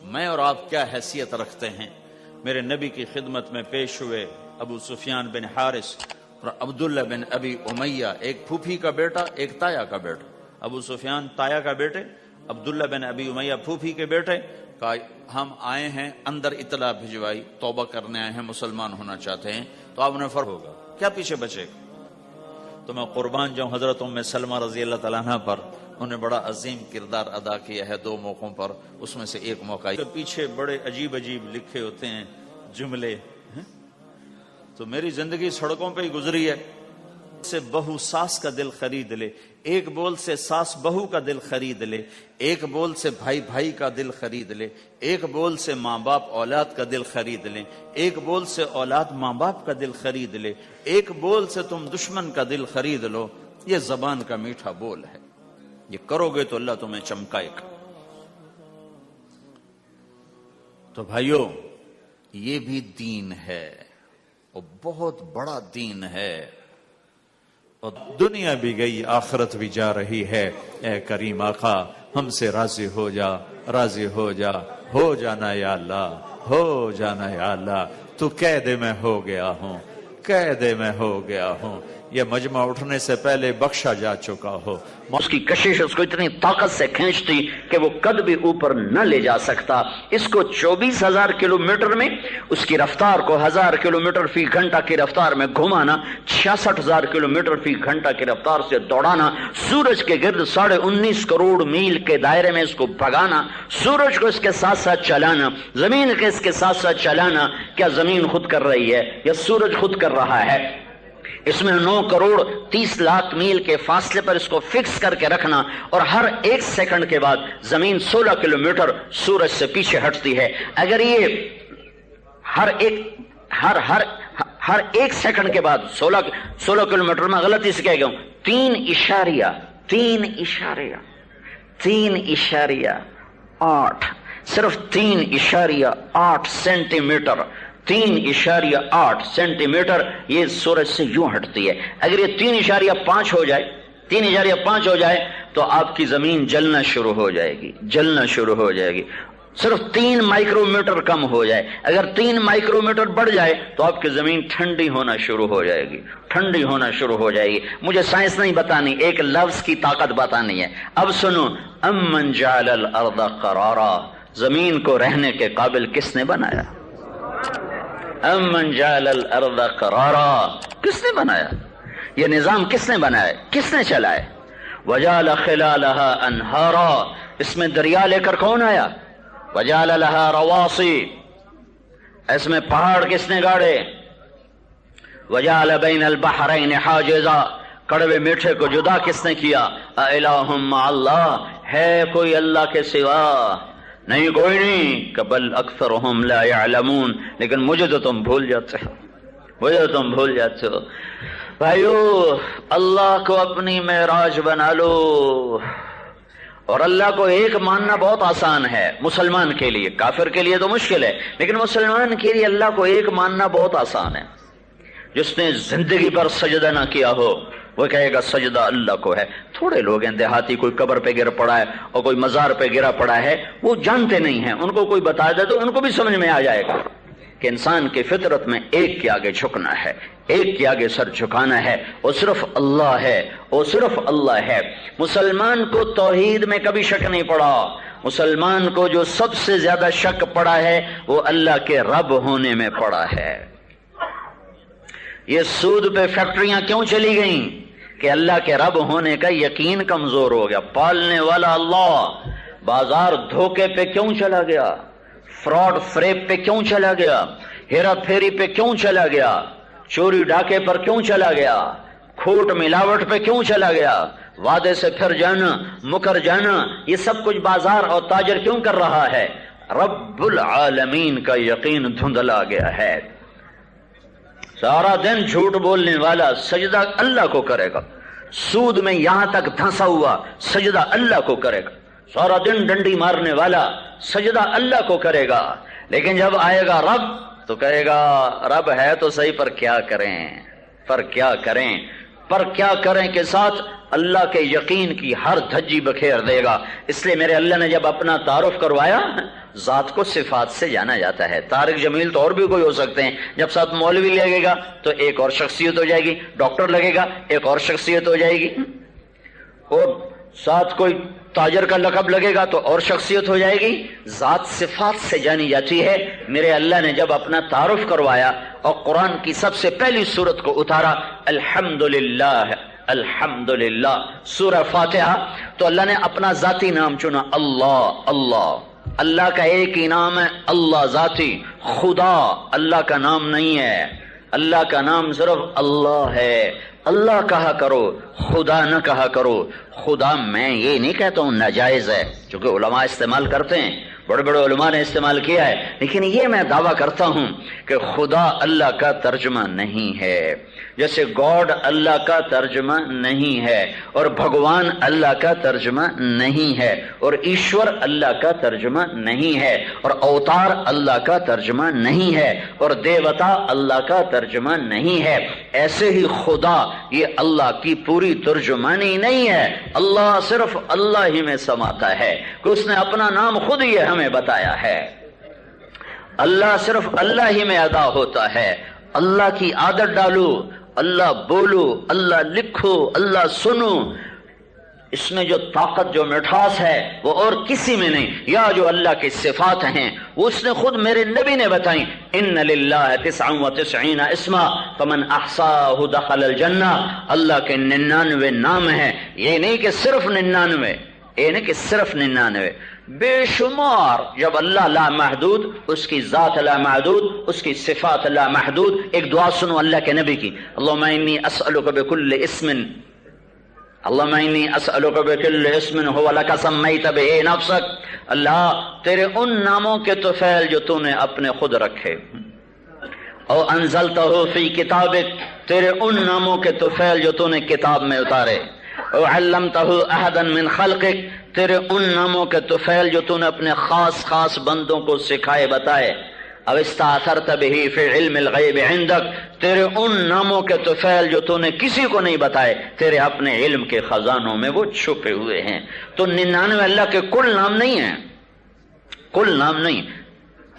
میں اور آپ کیا حیثیت رکھتے ہیں؟ میرے نبی کی خدمت میں پیش ہوئے ابو سفیان بن حارث اور عبداللہ بن ابی امیہ، ایک پھوپھی کا بیٹا ایک تایا کا بیٹا۔ ابو سفیان تایا کا بیٹے، عبداللہ بن ابی امیہ پھوپھی کے بیٹے۔ کہا ہم آئے ہیں، اندر اطلاع بھجوائی، توبہ کرنے آئے ہیں، مسلمان ہونا چاہتے ہیں۔ تو آپ نے فرق ہوگا کیا پیچھے بچے گا؟ تو میں قربان جاؤں حضرت ام سلمہ رضی اللہ تعالیٰ عنہ پر، انہوں نے بڑا عظیم کردار ادا کیا ہے 2 موقعوں پر، اس میں سے ایک موقع پیچھے بڑے عجیب عجیب لکھے ہوتے ہیں جملے، تو میری زندگی سڑکوں پہ ہی گزری ہے۔ سے بہو ساس کا دل خرید لے، ایک بول سے ساس بہو کا دل خرید لے، ایک بول سے بھائی بھائی کا دل خرید لے، ایک بول سے ماں باپ اولاد کا دل خرید لیں، ایک بول سے اولاد ماں باپ کا دل خرید لے، ایک بول سے تم دشمن کا دل خرید لو۔ یہ زبان کا میٹھا بول ہے، یہ کرو گے تو اللہ تمہیں چمکائے گا۔ تو بھائیو، یہ بھی دین ہے اور بہت بڑا دین ہے، اور دنیا بھی گئی آخرت بھی جا رہی ہے۔ اے کریم آقا، ہم سے راضی ہو جا، راضی ہو جا، ہو جانا یا اللہ، ہو جانا یا اللہ۔ تو کہہ دے میں ہو گیا ہوں، کہہ دے میں ہو گیا ہوں۔ یہ مجمع اٹھنے سے پہلے بخشا جا چکا ہو۔ اس کی کشش اس کو اتنی طاقت سے کھینچتی کہ وہ قد بھی اوپر نہ لے جا سکتا۔ اس کو 24,000 کلومیٹر میں، اس کی رفتار کو 1000 کلومیٹر فی گھنٹہ کی رفتار میں گھمانا، 66,000 کلومیٹر فی گھنٹہ کی رفتار سے دوڑانا، سورج کے گرد 19.5 کروڑ میل کے دائرے میں اس کو بھگانا، سورج کو اس کے ساتھ ساتھ چلانا، زمین کے اس کے ساتھ ساتھ چلانا۔ کیا زمین خود کر رہی ہے یا سورج خود کر رہا ہے؟ اس میں 9 کروڑ 30 لاکھ میل کے فاصلے پر اس کو فکس کر کے رکھنا، اور ہر 1 سیکنڈ کے بعد زمین 16 کلومیٹر سورج سے پیچھے ہٹتی ہے۔ اگر یہ ہر ایک سیکنڈ کے بعد 16 کلومیٹر میں غلطی سے کہہ گیا ہوں، 3.8 صرف 3.8 سینٹی میٹر، 3.8 سینٹی میٹر یہ سورج سے یوں ہٹتی ہے۔ اگر یہ 3.5 ہو جائے، 3.5 ہو جائے تو آپ کی زمین جلنا شروع ہو جائے گی، جلنا شروع ہو جائے گی۔ صرف 3 مائکرو میٹر کم ہو جائے، اگر 3 مائکرو میٹر بڑھ جائے تو آپ کی زمین ٹھنڈی ہونا شروع ہو جائے گی، ٹھنڈی ہونا شروع ہو جائے گی۔ مجھے سائنس نہیں بتانی، ایک لفظ کی طاقت بتانی ہے۔ اب سنو، امن جعل الارض قرارا، زمین کو رہنے کے قابل کس نے بنایا؟ امن جعل الارض قرارا، کس نے بنایا؟ یہ نظام کس نے بنایا؟ کس نے چلایا؟ وجعل خلالها انہارا، اس میں دریا لے کر کون آیا؟ وجعل لها رواسی، اس میں پہاڑ کس نے گاڑے؟ وجعل بین البحرین حاجزا، کڑوے میٹھے کو جدا کس نے کیا؟ االہ مع اللہ، ہے کوئی اللہ کے سوا؟ نہیں، کوئی نہیں۔ کہ بل اکثرهم لا يعلمون، لیکن مجھے تو تم بھول جاتے ہو، مجھے تو تم بھول جاتے ہو۔ بھائیو، اللہ کو اپنی معراج بنا لو، اور اللہ کو ایک ماننا بہت آسان ہے مسلمان کے لیے، کافر کے لیے تو مشکل ہے، لیکن مسلمان کے لیے اللہ کو ایک ماننا بہت آسان ہے۔ جس نے زندگی پر سجدہ نہ کیا ہو وہ کہے گا سجدہ اللہ کو ہے۔ تھوڑے لوگ ہیں دیہاتی، کوئی قبر پہ گر پڑا ہے اور کوئی مزار پہ گرا پڑا ہے، وہ جانتے نہیں ہیں، ان کو کوئی بتا دے تو ان کو بھی سمجھ میں آ جائے گا کہ انسان کی فطرت میں ایک کے آگے جھکنا ہے، ایک کے آگے سر جھکانا ہے، اور صرف اللہ ہے، اور صرف اللہ ہے۔ مسلمان کو توحید میں کبھی شک نہیں پڑا، مسلمان کو جو سب سے زیادہ شک پڑا ہے وہ اللہ کے رب ہونے میں پڑا ہے۔ یہ سود پہ فیکٹریاں کیوں چلی گئیں؟ کہ اللہ کے رب ہونے کا یقین کمزور ہو گیا، پالنے والا اللہ۔ بازار دھوکے پہ کیوں چلا گیا؟ فراڈ فریب پہ کیوں چلا گیا؟ ہیرا پھیری پہ کیوں چلا گیا؟ چوری ڈاکے پر کیوں چلا گیا؟ کھوٹ ملاوٹ پہ کیوں چلا گیا؟ وعدے سے پھر جانا، مکر جانا، یہ سب کچھ بازار اور تاجر کیوں کر رہا ہے؟ رب العالمین کا یقین دھندلا گیا ہے۔ سارا دن جھوٹ بولنے والا سجدہ اللہ کو کرے گا، سود میں یہاں تک دھنسا ہوا سجدہ اللہ کو کرے گا، سارا دن ڈنڈی مارنے والا سجدہ اللہ کو کرے گا، لیکن جب آئے گا رب تو کہے گا رب ہے تو صحیح، پر کیا کریں، پر کیا کریں، پر کیا کریں کے ساتھ اللہ کے یقین کی ہر دھجی بکھیر دے گا۔ اس لیے میرے اللہ نے جب اپنا تعارف کروایا ذات کو صفات سے جانا جاتا ہے۔ طارق جمیل تو اور بھی کوئی ہو سکتے ہیں، جب ساتھ مولوی لگے گا تو ایک اور شخصیت ہو جائے گی، ڈاکٹر لگے گا ایک اور شخصیت ہو جائے گی، اور ساتھ کوئی تاجر کا لقب لگے گا تو اور شخصیت ہو جائے گی۔ ذات صفات سے جانی جاتی ہے۔ میرے اللہ نے جب اپنا تعارف کروایا اور قرآن کی سب سے پہلی سورت کو اتارا، الحمدللہ الحمدللہ، سورہ فاتحہ، تو اللہ نے اپنا ذاتی نام چنا، اللہ اللہ۔ اللہ کا ایک ہی نام ہے اللہ ذاتی، خدا اللہ کا نام نہیں ہے، اللہ کا نام صرف اللہ ہے۔ اللہ کہا کرو، خدا نہ کہا کرو۔ خدا میں یہ نہیں کہتا ہوں ناجائز ہے، چونکہ علماء استعمال کرتے ہیں، بڑے بڑے علماء نے استعمال کیا ہے، لیکن یہ میں دعویٰ کرتا ہوں کہ خدا اللہ کا ترجمہ نہیں ہے، جیسے گاڈ اللہ کا ترجمہ نہیں ہے، اور بھگوان اللہ کا ترجمہ نہیں ہے، اور ایشور اللہ کا ترجمہ نہیں ہے، اور اوتار اللہ کا ترجمہ نہیں ہے، اور دیوتا اللہ کا ترجمہ نہیں ہے۔ ایسے ہی خدا یہ اللہ کی پوری ترجمانی نہیں ہے۔ اللہ صرف اللہ ہی میں سماتا ہے کہ اس نے اپنا نام خود یہ ہمیں بتایا ہے۔ اللہ صرف اللہ ہی میں ادا ہوتا ہے۔ اللہ کی عادت ڈالو، اللہ بولو، اللہ لکھو، اللہ سنو، اس میں جو طاقت جو مٹھاس ہے وہ اور کسی میں نہیں۔ یا جو اللہ کی صفات ہیں وہ اس نے خود میرے نبی نے بتائیں، ان للہ 99 اسما فمن احصاہ دخل الجنہ۔ اللہ کے 99 نام ہیں، یہ نہیں کہ صرف 99، یہ نہیں کہ صرف 99، بے شمار۔ جب اللہ لا محدود، اس کی ذات لا محدود، اس کی صفات لا محدود۔ ایک دعا سنو اللہ کے نبی کی، اللہم انی اسألک بکل اسم، اللہم انی اسألک بکل اسم هو لک سمیت بہ نفسک۔ اللہ تیرے ان ناموں کے طفیل جو تو نے اپنے خود رکھے، او انزلتہ فی کتابک، تیرے ان ناموں کے طفیل جو تو نے کتاب میں اتارے، او علمتہ احدا من خلقک، تیرے ان ناموں کے طفیل جو تو نے اپنے خاص خاص بندوں کو سکھائے بتائے، او استاثرت بہ فی علم الغیب عندک، تیرے ان ناموں کے طفیل جو تو نے کسی کو نہیں بتائے، تیرے اپنے علم کے خزانوں میں وہ چھپے ہوئے ہیں۔ تو 99 اللہ کے کل نام نہیں ہیں، کل نام نہیں،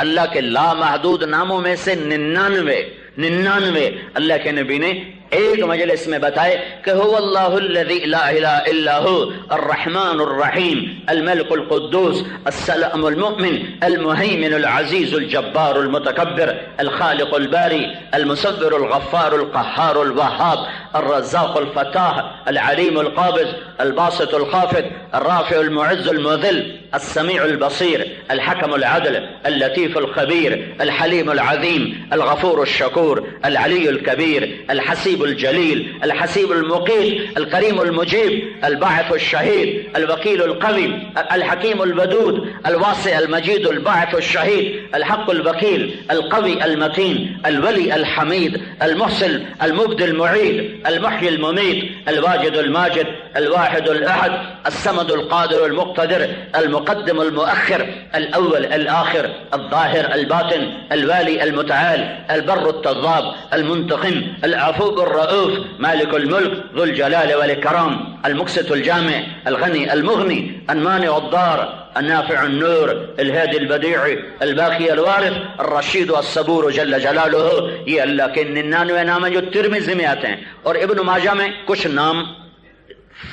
اللہ کے لامحدود ناموں میں سے 99 اللہ کے نبی نے ایک مجلس میں بتائے کہ هو اللہ الذی لا الہ الا هو الرحمن الرحیم الملک القدوس السلام المؤمن المہیمن العزیز الجبار المتکبر الخالق الباری المصور الغفار القہار الوہاب الرزاق الفتاح العلیم القابض الباسط الخافض الرافع المعز المذل السمیع البصیر الحکم العدل اللطیف الخبیر الحلیم العظیم الغفور الشکور العلی الکبیر الحسیب الجلیل الحسیب المقیت الکریم المجیب الباعث الشہید الوکیل القوی الحکیم الودود الواسع المجید الباعث الشہید الحق الوکیل القوی المتین الولی الحمید المحسن المبدی المعید المحی الممید الواجد الماجد الواحد الاحد الصمد القادر المقتدر المقدم المؤخر الاول الاخر الظاهر الباطن الوالي المتعال البر التواب المنتقم العفو الرؤوف مالك الملك ذو الجلال والإكرام المقسط الجامع الغني المغني المانع الضار النافع النور الهادي البديع الباقي الوارث الرشيد الصبور جل جلالہ۔ یہ اللہ کے 99 نام ہیں جو ترمذی میں آتے ہیں، اور ابن ماجہ میں کچھ نام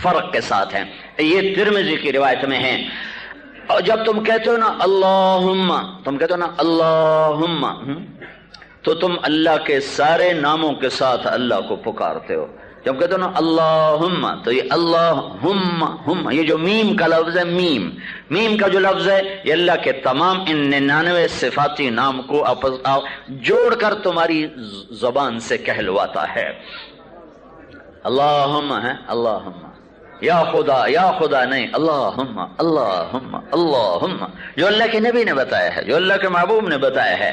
فرق کے ساتھ ہیں، یہ ترمذی کی روایت میں ہیں۔ اور جب تم کہتے ہو نا اللہم، تم کہتے ہو نا اللہم، تو تم اللہ کے سارے ناموں کے ساتھ اللہ کو پکارتے ہو۔ جب کہتے ہو نا اللہم، تو یہ اللہم، یہ جو میم کا لفظ ہے، میم کا جو لفظ ہے، یہ اللہ کے تمام ان 99 صفاتی نام کو جوڑ کر تمہاری زبان سے کہلواتا ہے۔ اللہم ہے، اللہم، یا خدا نہیں، اللہم اللہم اللہم، جو اللہ کے نبی نے بتایا ہے، جو اللہ کے محبوب نے بتایا ہے۔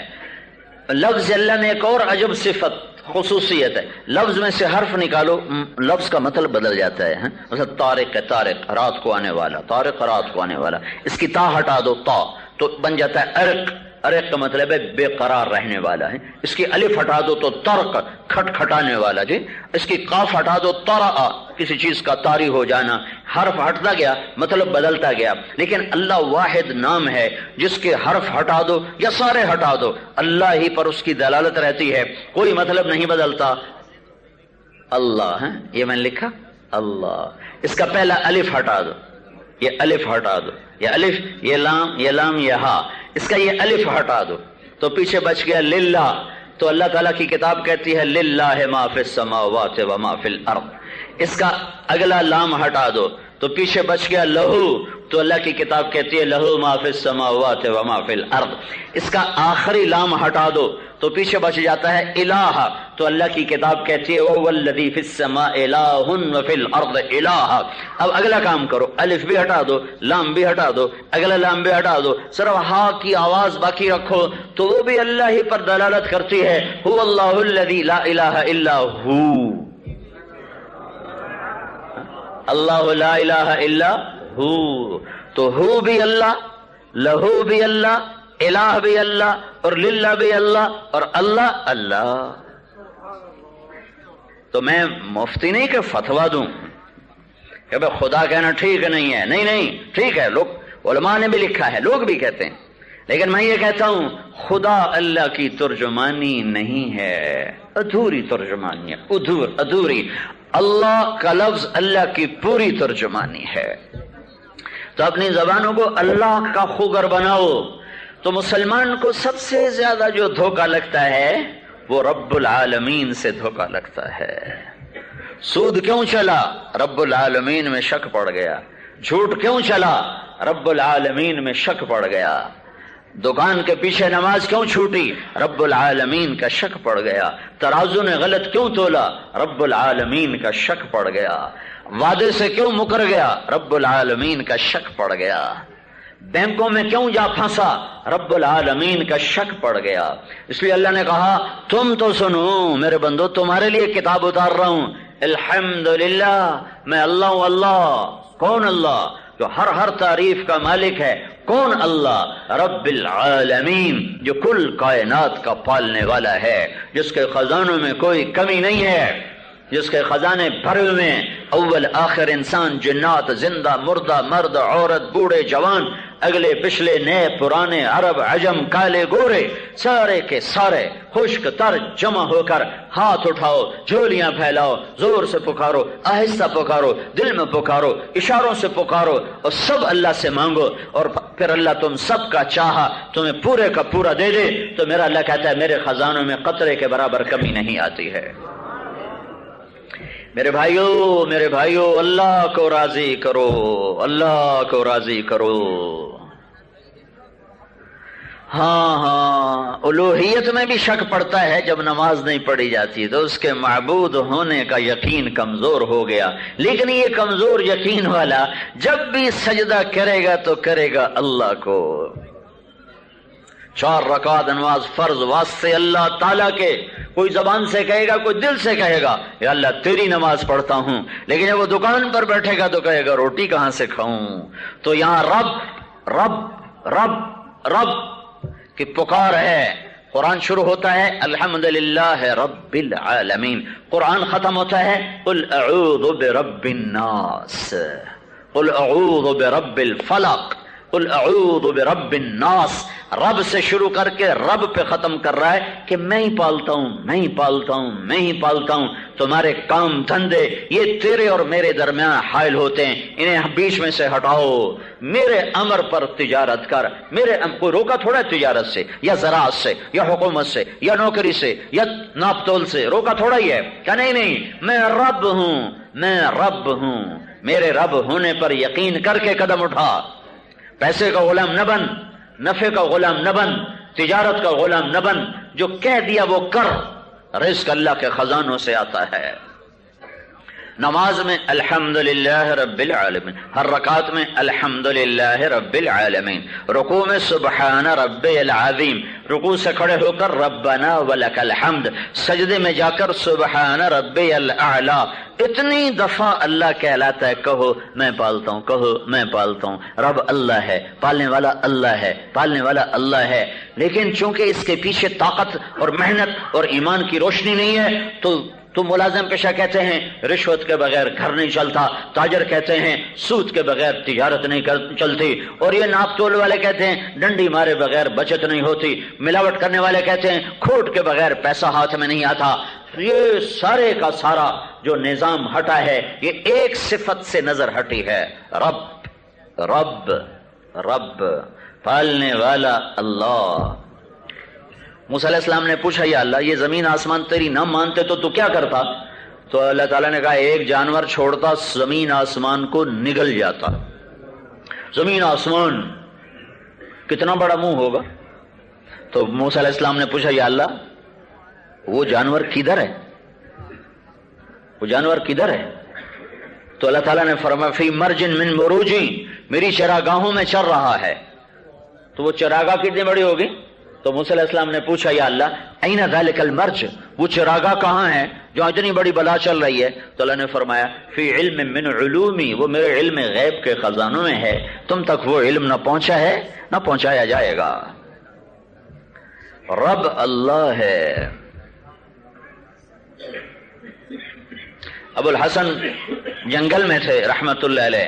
لفظ اللہ میں ایک اور عجب صفت خصوصیت ہے، لفظ میں سے حرف نکالو، لفظ کا مطلب بدل جاتا ہے۔ مثلا طارق ہے، طارق رات کو آنے والا، طارق رات کو آنے والا، اس کی تا ہٹا دو، تا تو بن جاتا ہے ارق، ارق کا مطلب ہے بے قرار رہنے والا ہے، اس کی الف ہٹا دو تو ترق، کھٹکھٹانے والا، جی اس کی قاف ہٹا دو، طرأ، کسی چیز کا طاری ہو جانا، حرف ہٹتا گیا مطلب بدلتا گیا. لیکن اللہ واحد نام ہے جس کے حرف ہٹا دو یا سارے ہٹا دو اللہ ہی پر اس کی دلالت رہتی ہے، کوئی مطلب نہیں بدلتا. اللہ ہے، یہ میں نے لکھا اللہ، اس کا پہلا الف ہٹا دو، یہ الف ہٹا دو، یہ الف، یہ لام، یہ لام، یہ ہا، اس کا یہ الف ہٹا دو تو پیچھے بچ گیا للہ. تو اللہ تعالیٰ کی کتاب کہتی ہے للہ ما فی السماوات و ما فی الارض. اس کا اگلا لام ہٹا دو تو پیچھے بچ گیا لہو، تو اللہ کی کتاب کہتی ہے لہو ما فی السماوات و ما فی الارض. اس کا آخری لام ہٹا دو تو پیچھے بچ جاتا ہے الہ، تو اللہ کی کتاب کہتی ہے وَهُوَ الَّذِي فِي السَّمَاءِ إِلَٰهٌ وَفِي الْأَرْضِ إِلَٰهٌ. اب اگلا کام کرو، الف بھی ہٹا دو، لام بھی ہٹا دو، اگلا لام بھی ہٹا دو، صرف ہا کی آواز باقی رکھو تو وہ بھی اللہ ہی پر دلالت کرتی ہے. هُوَ اللَّهُ الَّذِي لَا إِلَٰهَ إِلَّا هُوَ، اللہ لا الہ الا ہو. تو ہو بھی اللہ، لہو بھی اللہ، الہ بھی اللہ، اور للہ بھی اللہ، اور اللہ اللہ. تو میں مفتی نہیں کہ فتویٰ دوں کہ بھئی خدا کہنا ٹھیک نہیں ہے، نہیں نہیں ٹھیک ہے، لوگ علماء نے بھی لکھا ہے، لوگ بھی کہتے ہیں، لیکن میں یہ کہتا ہوں خدا اللہ کی ترجمانی نہیں ہے، ادھوری ترجمانی ہے، ادھوری. اللہ کا لفظ اللہ کی پوری ترجمانی ہے. تو اپنی زبانوں کو اللہ کا خوگر بناؤ. تو مسلمان کو سب سے زیادہ جو دھوکہ لگتا ہے وہ رب العالمین سے دھوکہ لگتا ہے. سود کیوں چلا؟ رب العالمین میں شک پڑ گیا. جھوٹ کیوں چلا؟ رب العالمین میں شک پڑ گیا. دکان کے پیچھے نماز کیوں چھوٹی؟ رب العالمین کا شک پڑ گیا. ترازو نے غلط کیوں تولا؟ رب العالمین کا شک پڑ گیا. وعدے سے کیوں مکر گیا؟ رب العالمین کا شک پڑ گیا. بینکوں میں کیوں جا پھنسا؟ رب العالمین کا شک پڑ گیا. اس لیے اللہ نے کہا تم تو سنو میرے بندو، تمہارے لیے کتاب اتار رہا ہوں. الحمدللہ، میں اللہ ہوں. اللہ کون؟ اللہ جو ہر تعریف کا مالک ہے. کون؟ اللہ رب العالمین، جو کل کائنات کا پالنے والا ہے، جس کے خزانوں میں کوئی کمی نہیں ہے، جس کے خزانے بھرے ہوئے ہیں، اول آخر انسان، جنات، زندہ مردہ، مرد عورت، بوڑھے جوان، اگلے پچھلے، نئے پرانے، عرب عجم، کالے گورے، سارے کے سارے خشک تر جمع ہو کر ہاتھ اٹھاؤ، جھولیاں پھیلاؤ، زور سے پکارو، آہستہ پکارو، دل میں پکارو، اشاروں سے پکارو، اور سب اللہ سے مانگو. اور پھر اللہ تم سب کا چاہا تمہیں پورے کا پورا دے دے. تو میرا اللہ کہتا ہے میرے خزانوں میں قطرے کے برابر کمی نہیں آتی ہے. میرے بھائیو اللہ کو راضی کرو، اللہ کو راضی کرو. ہاں الوہیت میں بھی شک پڑتا ہے جب نماز نہیں پڑھی جاتی تو اس کے معبود ہونے کا یقین کمزور ہو گیا. لیکن یہ کمزور یقین والا جب بھی سجدہ کرے گا تو کرے گا اللہ کو. 4 رکعت نماز فرض واسطے اللہ تعالیٰ کے، کوئی زبان سے کہے گا، کوئی دل سے کہے گا یا اللہ تیری نماز پڑھتا ہوں. لیکن جب وہ دکان پر بیٹھے گا تو کہے گا روٹی کہاں سے کھاؤں. تو یہاں رب رب رب رب کی پکار ہے. قرآن شروع ہوتا ہے الحمدللہ رب العالمین، قرآن ختم ہوتا ہے قل اعوذ برب الناس، قل اعوذ برب الفلق، قل اعوذ برب الناس. رب سے شروع کر کے رب پہ ختم کر رہا ہے کہ میں ہی پالتا ہوں، میں ہی پالتا ہوں، میں ہی پالتا ہوں. تمہارے کام دھندے یہ تیرے اور میرے درمیان حائل ہوتے ہیں، انہیں بیچ میں سے ہٹاؤ. میرے امر پر تجارت کر. میرے کوئی روکا تھوڑا ہے تجارت سے یا زراعت سے یا حکومت سے یا نوکری سے یا ناپ تول سے، روکا تھوڑا ہی ہے. کہ نہیں میں رب ہوں، میں رب ہوں. میرے رب ہونے پر یقین کر کے قدم اٹھا. پیسے کا غلام نہ بن، نفع کا غلام نہ بن، تجارت کا غلام نہ بن. جو کہہ دیا وہ کر. رزق اللہ کے خزانوں سے آتا ہے. نماز میں الحمدللہ رب العالمین، ہر رکعت میں الحمدللہ رب العالمین. رکوع میں سبحان ربی العظیم، رکوع سے کھڑے ہو کر ربنا ولک الحمد. سجدے میں جا کر سبحان ربی الاعلی، اتنی دفعہ اللہ کہلاتا ہے کہو میں پالتا ہوں، کہو میں پالتا ہوں، رب اللہ ہے، پالنے والا اللہ ہے، پالنے والا اللہ ہے، لیکن چونکہ اس کے پیچھے طاقت اور محنت اور ایمان کی روشنی نہیں ہے تو ملازم پیشہ کہتے ہیں رشوت کے بغیر گھر نہیں چلتا، تاجر کہتے ہیں سود کے بغیر تجارت نہیں چلتی، اور یہ ناپ تول والے کہتے ہیں ڈنڈی مارے بغیر بچت نہیں ہوتی، ملاوٹ کرنے والے کہتے ہیں کھوٹ کے بغیر پیسہ ہاتھ میں نہیں آتا۔ یہ سارے کا سارا جو نظام ہٹا ہے یہ ایک صفت سے نظر ہٹی ہے، رب رب رب، پالنے والا اللہ۔ موسیٰ علیہ السلام نے پوچھا یا اللہ یہ زمین آسمان تیری نہ مانتے تو کیا کرتا؟ تو اللہ تعالیٰ نے کہا ایک جانور چھوڑتا زمین آسمان کو نگل جاتا۔ زمین آسمان کتنا بڑا منہ ہوگا؟ تو موسیٰ علیہ السلام نے پوچھا یا اللہ وہ جانور کدھر ہے؟ وہ جانور کدھر ہے؟ تو اللہ تعالیٰ نے فرمایا فی مرجن من مروجی، میری چراگاہوں میں چر رہا ہے۔ تو وہ چراگاہ کتنی بڑی ہوگی؟ تو موسیٰ علیہ السلام نے پوچھا یا اللہ این ذلک المرج، وہ چراگاہ کہاں ہے جو اتنی بڑی بلا چل رہی ہے؟ تو اللہ نے فرمایا فی علم من علومی، وہ میرے علم غیب کے خزانوں میں ہے، تم تک وہ علم نہ پہنچا ہے نہ پہنچایا جائے گا۔ رب اللہ ہے۔ ابو الحسن جنگل میں تھے رحمت اللہ علیہ،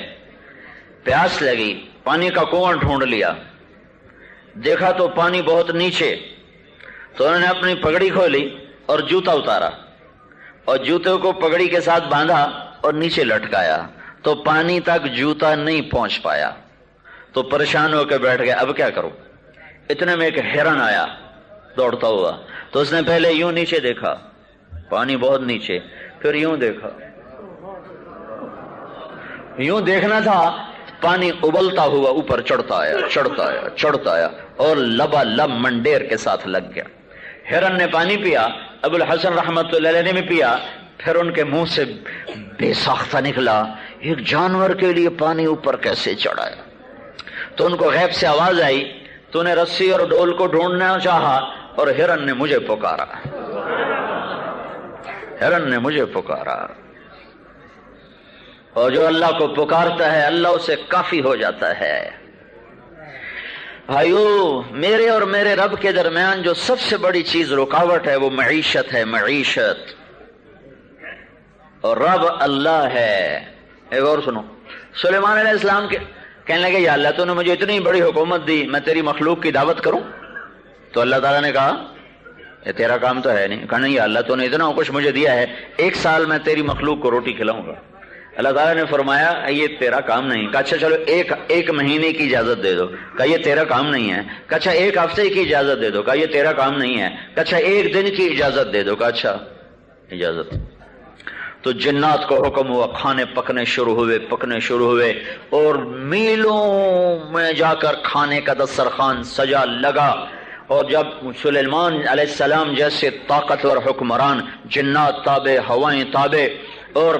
پیاس لگی، پانی کا کنواں ڈھونڈ لیا، دیکھا تو پانی بہت نیچے، تو انہوں نے اپنی پگڑی کھولی اور جوتا اتارا اور جوتے کو پگڑی کے ساتھ باندھا اور نیچے لٹکایا، تو پانی تک جوتا نہیں پہنچ پایا، تو پریشان ہو کے بیٹھ گئے اب کیا کروں؟ اتنے میں ایک ہرن آیا دوڑتا ہوا، تو اس نے پہلے یوں نیچے دیکھا، پانی بہت نیچے، پھر یوں دیکھا، یوں دیکھنا تھا، پانی ابلتا ہوا اوپر چڑھتا آیا چڑھتا آیا چڑھتا آیا اور لبا لب منڈیر کے ساتھ لگ گیا۔ ہرن نے پانی پیا، ابو الحسن رحمت اللہ علیہ نے بھی پیا، پھر ان کے منہ سے بے ساختہ نکلا ایک جانور کے لیے پانی اوپر کیسے چڑھایا؟ تو ان کو غیب سے آواز آئی، تو نے رسی اور ڈول کو ڈھونڈنا چاہا اور ہرن نے مجھے پکارا، ہرن نے مجھے پکارا۔ اور جو اللہ کو پکارتا ہے اللہ اسے کافی ہو جاتا ہے۔ بھائیو، میرے اور میرے رب کے درمیان جو سب سے بڑی چیز رکاوٹ ہے وہ معیشت ہے، معیشت، اور رب اللہ ہے۔ ایک اور سنو، سلیمان علیہ السلام کے کہنے لگے یا اللہ تو نے مجھے اتنی بڑی حکومت دی، میں تیری مخلوق کی دعوت کروں؟ تو اللہ تعالیٰ نے کہا یہ تیرا کام تو ہے نہیں۔ کہا نہیں یا اللہ تو نے اتنا کچھ مجھے دیا ہے، 1 سال میں تیری مخلوق کو روٹی کھلاؤں گا۔ اللہ تعالیٰ نے فرمایا یہ تیرا کام نہیں۔ کہا اچھا چلو ایک مہینے کی اجازت دے دو۔ کہا یہ تیرا کام نہیں ہے۔ کہا اچھا 1 ہفتے کی اجازت دے دو۔ کہا یہ تیرا کام نہیں ہے۔ کہا اچھا 1 دن کی اجازت دے دو۔ کہا اچھا اجازت۔ تو جنات کو حکم ہوا، کھانے پکنے شروع ہوئے اور میلوں میں جا کر کھانے کا دسترخوان سجا لگا۔ اور جب سلیمان علیہ السلام جیسے طاقتور حکمران، جنات تابع، ہوائیں تابع، اور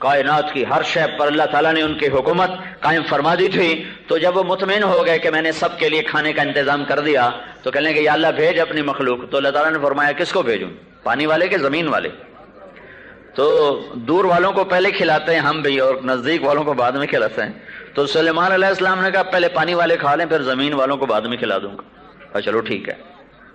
کائنات کی ہر شے پر اللہ تعالیٰ نے ان کی حکومت قائم فرما دی تھی، تو جب وہ مطمئن ہو گئے کہ میں نے سب کے لیے کھانے کا انتظام کر دیا، تو کہنے کہ یا اللہ بھیج اپنی مخلوق۔ تو اللہ تعالیٰ نے فرمایا کس کو بھیجوں، پانی والے کہ زمین والے؟ تو دور والوں کو پہلے کھلاتے ہیں ہم بھی، اور نزدیک والوں کو بعد میں کھلاتے ہیں۔ تو سلیمان علیہ السلام نے کہا پہلے پانی والے کھا لیں پھر زمین والوں کو بعد میں کھلا دوں گا۔ چلو ٹھیک ہے۔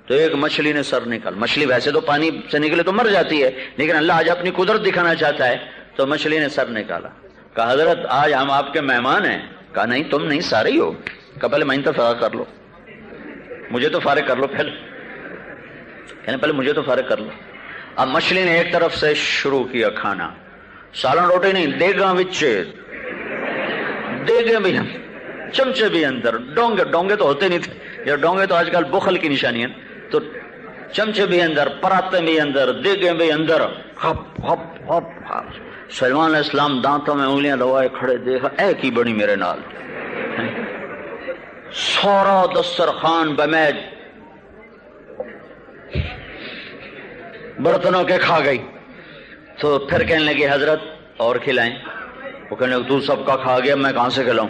تو ایک مچھلی نے سر نکال، مچھلی ویسے تو پانی سے نکلے تو مر جاتی ہے، لیکن اللہ آج اپنی قدرت دکھانا چاہتا ہے، تو مچھلی نے سر نکالا۔ کہا حضرت آج ہم آپ کے مہمان ہیں۔ کہا نہیں تم نہیں، سارے ہی ہو۔ کہا پہلے میں تو فارغ کر لو، مجھے تو فارغ کر لو پہلے مجھے تو فارغ کر لو۔ اب مچھلی نے ایک طرف سے شروع کیا کھانا، سالن روٹی نہیں، دیگاں وچے، دیگیں بھی چمچے بھی اندر، ڈونگے تو ہوتے نہیں تھے، یا ڈونگے تو آج کل بخل کی نشانی ہے، تو چمچے بھی اندر، پراتے بھی اندر، دیگیں بھی اندر، ہپ ہپ ہپ ہپ۔ سلیمان علیہ السلام دانتوں میں انگلیاں دبائے کھڑے، دیکھا اے کی بڑی میرے نال، سارا دسترخوان بمیج برتنوں کے کھا گئی۔ تو پھر کہنے لگی حضرت اور کھلائیں؟ وہ کہنے لگے تو سب کا کھا گیا، میں کہاں سے کھلاؤں؟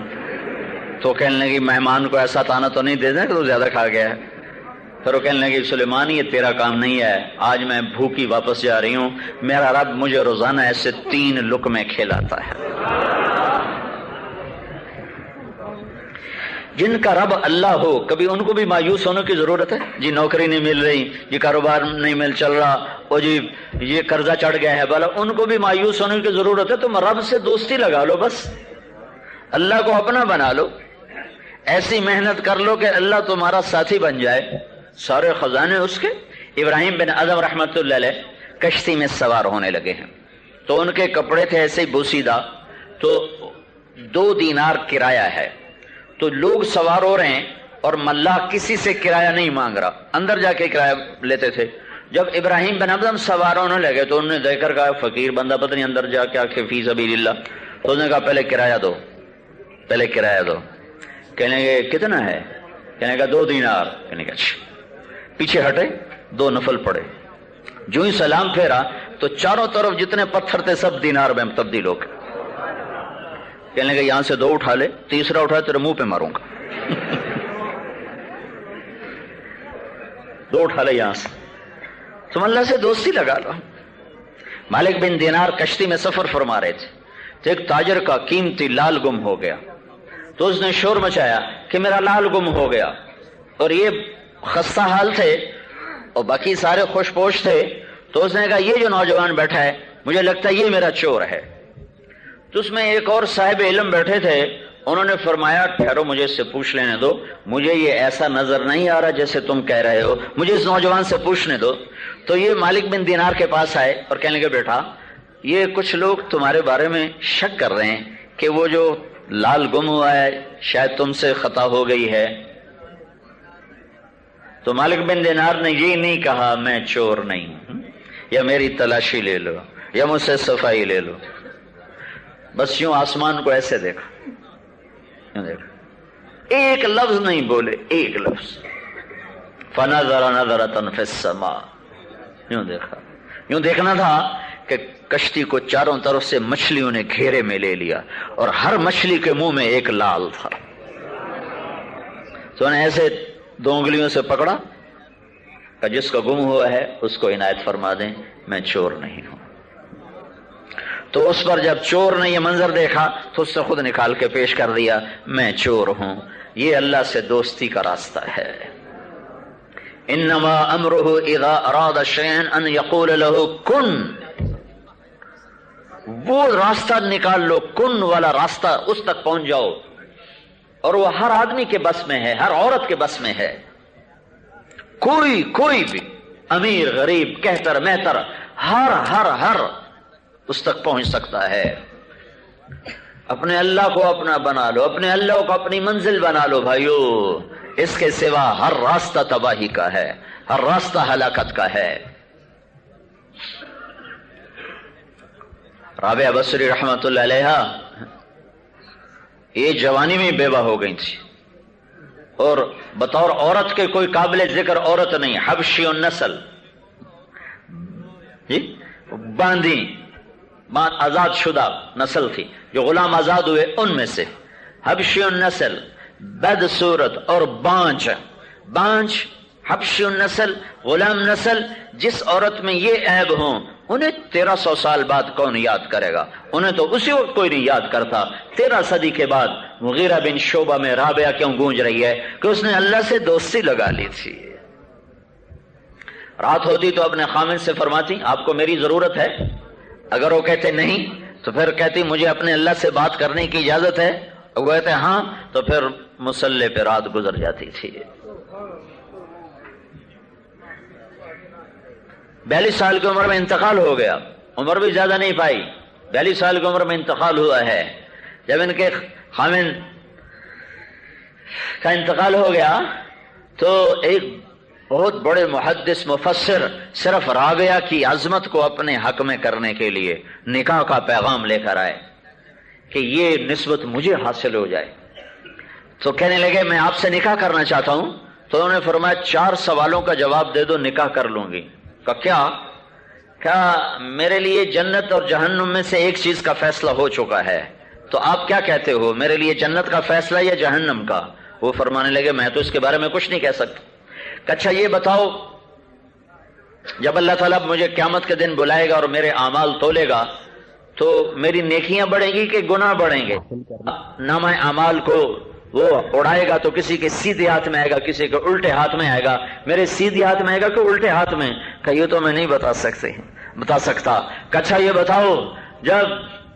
تو کہنے لگی مہمان کو ایسا تانا تو نہیں دے دیں کہ تو زیادہ کھا گیا ہے۔ پھر وہ کہنے لگی سلیمان یہ تیرا کام نہیں ہے، آج میں بھوکی واپس جا رہی ہوں، میرا رب مجھے روزانہ ایسے 3 لقمے کھلاتا ہے۔ جن کا رب اللہ ہو کبھی ان کو بھی مایوس ہونے کی ضرورت ہے؟ جی نوکری نہیں مل رہی، جی کاروبار نہیں مل چل رہا، اور جی یہ قرضہ چڑھ گیا ہے، بھلا ان کو بھی مایوس ہونے کی ضرورت ہے؟ تم رب سے دوستی لگا لو، بس اللہ کو اپنا بنا لو، ایسی محنت کر لو کہ اللہ تمہارا ساتھی بن جائے، سارے خزانے اس کے۔ ابراہیم بن ادم رحمت اللہ علیہ کشتی میں سوار ہونے لگے ہیں، تو ان کے کپڑے تھے ایسے ہی بوسیدہ، تو 2 دینار کرایہ ہے، تو لوگ سوار ہو رہے ہیں اور ملاح کسی سے کرایہ نہیں مانگ رہا، اندر جا کے کرایہ لیتے تھے۔ جب ابراہیم بن ادم سوار ہونے لگے تو انہوں نے دیکھ کر کہا فقیر بندہ پتہ نہیں اندر جا کے آکے فی سبیل اللہ، تو انہوں نے کہا پہلے کرایہ دو، پہلے کرایہ دو۔ کہنے لگے کتنا ہے؟ کہنے کا 2 دینار۔ کہنے کا اچھا۔ پیچھے ہٹے، 2 نفل پڑے، جو ہی سلام پھیرا تو چاروں طرف جتنے پتھر تھے سب دینار میں تبدیل ہو گئے۔ کہنے لگے یہاں سے 2 اٹھا لے، تیسرا اٹھا تیرے منہ پہ ماروں گا۔ 2 اٹھا لے یہاں سے، تم اللہ سے دوستی لگا لو۔ مالک بن دینار کشتی میں سفر فرما رہے تھے، تو ایک تاجر کا قیمتی لال گم ہو گیا، تو اس نے شور مچایا کہ میرا لال گم ہو گیا، اور یہ خستہ حال تھے اور باقی سارے خوش پوش تھے، تو اس نے کہا یہ جو نوجوان بیٹھا ہے مجھے لگتا ہے یہ میرا چور ہے۔ تو اس میں ایک اور صاحب علم بیٹھے تھے، انہوں نے فرمایا ٹھہرو مجھے اس سے پوچھ لینے دو، مجھے یہ ایسا نظر نہیں آ رہا جیسے تم کہہ رہے ہو، مجھے اس نوجوان سے پوچھنے دو۔ تو یہ مالک بن دینار کے پاس آئے اور کہنے لگے بیٹا یہ کچھ لوگ تمہارے بارے میں شک کر رہے ہیں کہ وہ جو لال گم ہوا ہے شاید تم سے خطا ہو گئی ہے۔ تو مالک بن دینار نے یہ نہیں کہا میں چور نہیں ہوں، یا میری تلاشی لے لو، یا مجھ سے صفائی لے لو، بس یوں آسمان کو ایسے دیکھا، یوں دیکھا، ایک لفظ نہیں بولے، ایک لفظ۔ فنظر نظرۃ فی السماء، یوں دیکھا، یوں دیکھنا تھا کہ کشتی کو چاروں طرف سے مچھلیوں نے گھیرے میں لے لیا اور ہر مچھلی کے منہ میں ایک لال تھا، تو انہیں ایسے 2 انگلیوں سے پکڑا کہ جس کا گم ہوا ہے اس کو عنایت فرما دیں، میں چور نہیں ہوں۔ تو اس پر جب چور نے یہ منظر دیکھا تو اس سے خود نکال کے پیش کر دیا میں چور ہوں۔ یہ اللہ سے دوستی کا راستہ ہے۔ انما امرہ اذا اراد شیئا ان یقول له کن، وہ راستہ نکال لو، کن والا راستہ، اس تک پہنچ جاؤ، اور وہ ہر آدمی کے بس میں ہے، ہر عورت کے بس میں ہے۔ کوئی بھی امیر غریب کہتر مہتر ہر اس تک پہنچ سکتا ہے۔ اپنے اللہ کو اپنا بنا لو، اپنے اللہ کو اپنی منزل بنا لو بھائیو، اس کے سوا ہر راستہ تباہی کا ہے، ہر راستہ ہلاکت کا ہے۔ رابعہ بصری رحمت اللہ علیہا یہ جوانی میں بیوہ ہو گئی تھی، اور بطور عورت کے کوئی قابل ذکر عورت نہیں، حبشی النسل، باندھی آزاد شدہ نسل تھی، جو غلام آزاد ہوئے ان میں سے، حبشی النسل، بد صورت اور بانج حبشی النسل، غلام نسل، جس عورت میں یہ عیب ہوں انہیں 1300 سال بعد کون یاد کرے گا؟ انہیں تو اسی وقت کوئی نہیں یاد کرتا۔ 13 صدی کے بعد مغیرہ بن شعبہ میں رابعہ کیوں گونج رہی ہے؟ کہ اس نے اللہ سے دوستی لگا لی تھی۔ رات ہوتی تو اپنے خامن سے فرماتی آپ کو میری ضرورت ہے؟ اگر وہ کہتے نہیں تو پھر کہتی مجھے اپنے اللہ سے بات کرنے کی اجازت ہے؟ وہ کہتے ہاں، تو پھر مصلی پہ رات گزر جاتی تھی۔ 42 سال کی عمر میں انتقال ہو گیا، عمر بھی زیادہ نہیں پائی، 42 سال کی عمر میں انتقال ہوا ہے۔ جب ان کے خامن کا انتقال ہو گیا تو ایک بہت بڑے محدث مفسر صرف رابعہ کی عظمت کو اپنے حق میں کرنے کے لیے نکاح کا پیغام لے کر آئے کہ یہ نسبت مجھے حاصل ہو جائے۔ تو کہنے لگے میں آپ سے نکاح کرنا چاہتا ہوں، تو انہوں نے فرمایا 4 سوالوں کا جواب دے دو نکاح کر لوں گی۔ کیا میرے لیے جنت اور جہنم میں سے ایک چیز کا فیصلہ ہو چکا ہے، تو آپ کیا کہتے ہو، میرے لیے جنت کا فیصلہ یا جہنم کا؟ وہ فرمانے لگے میں تو اس کے بارے میں کچھ نہیں کہہ سکتا۔ کہ اچھا یہ بتاؤ، جب اللہ تعالیٰ مجھے قیامت کے دن بلائے گا اور میرے اعمال تولے گا تو میری نیکیاں بڑھیں گی کہ گناہ بڑھیں گے؟ نامہ اعمال کو وہ اڑائے گا تو کسی کے سیدھے ہاتھ میں آئے گا، کسی کے الٹے ہاتھ میں آئے گا۔ میرے سیدھے ہاتھ میں آئے گا کہ الٹے ہاتھ میں؟ کہ یہ تو میں نہیں بتا سکتا۔ کہ اچھا یہ بتاؤ، جب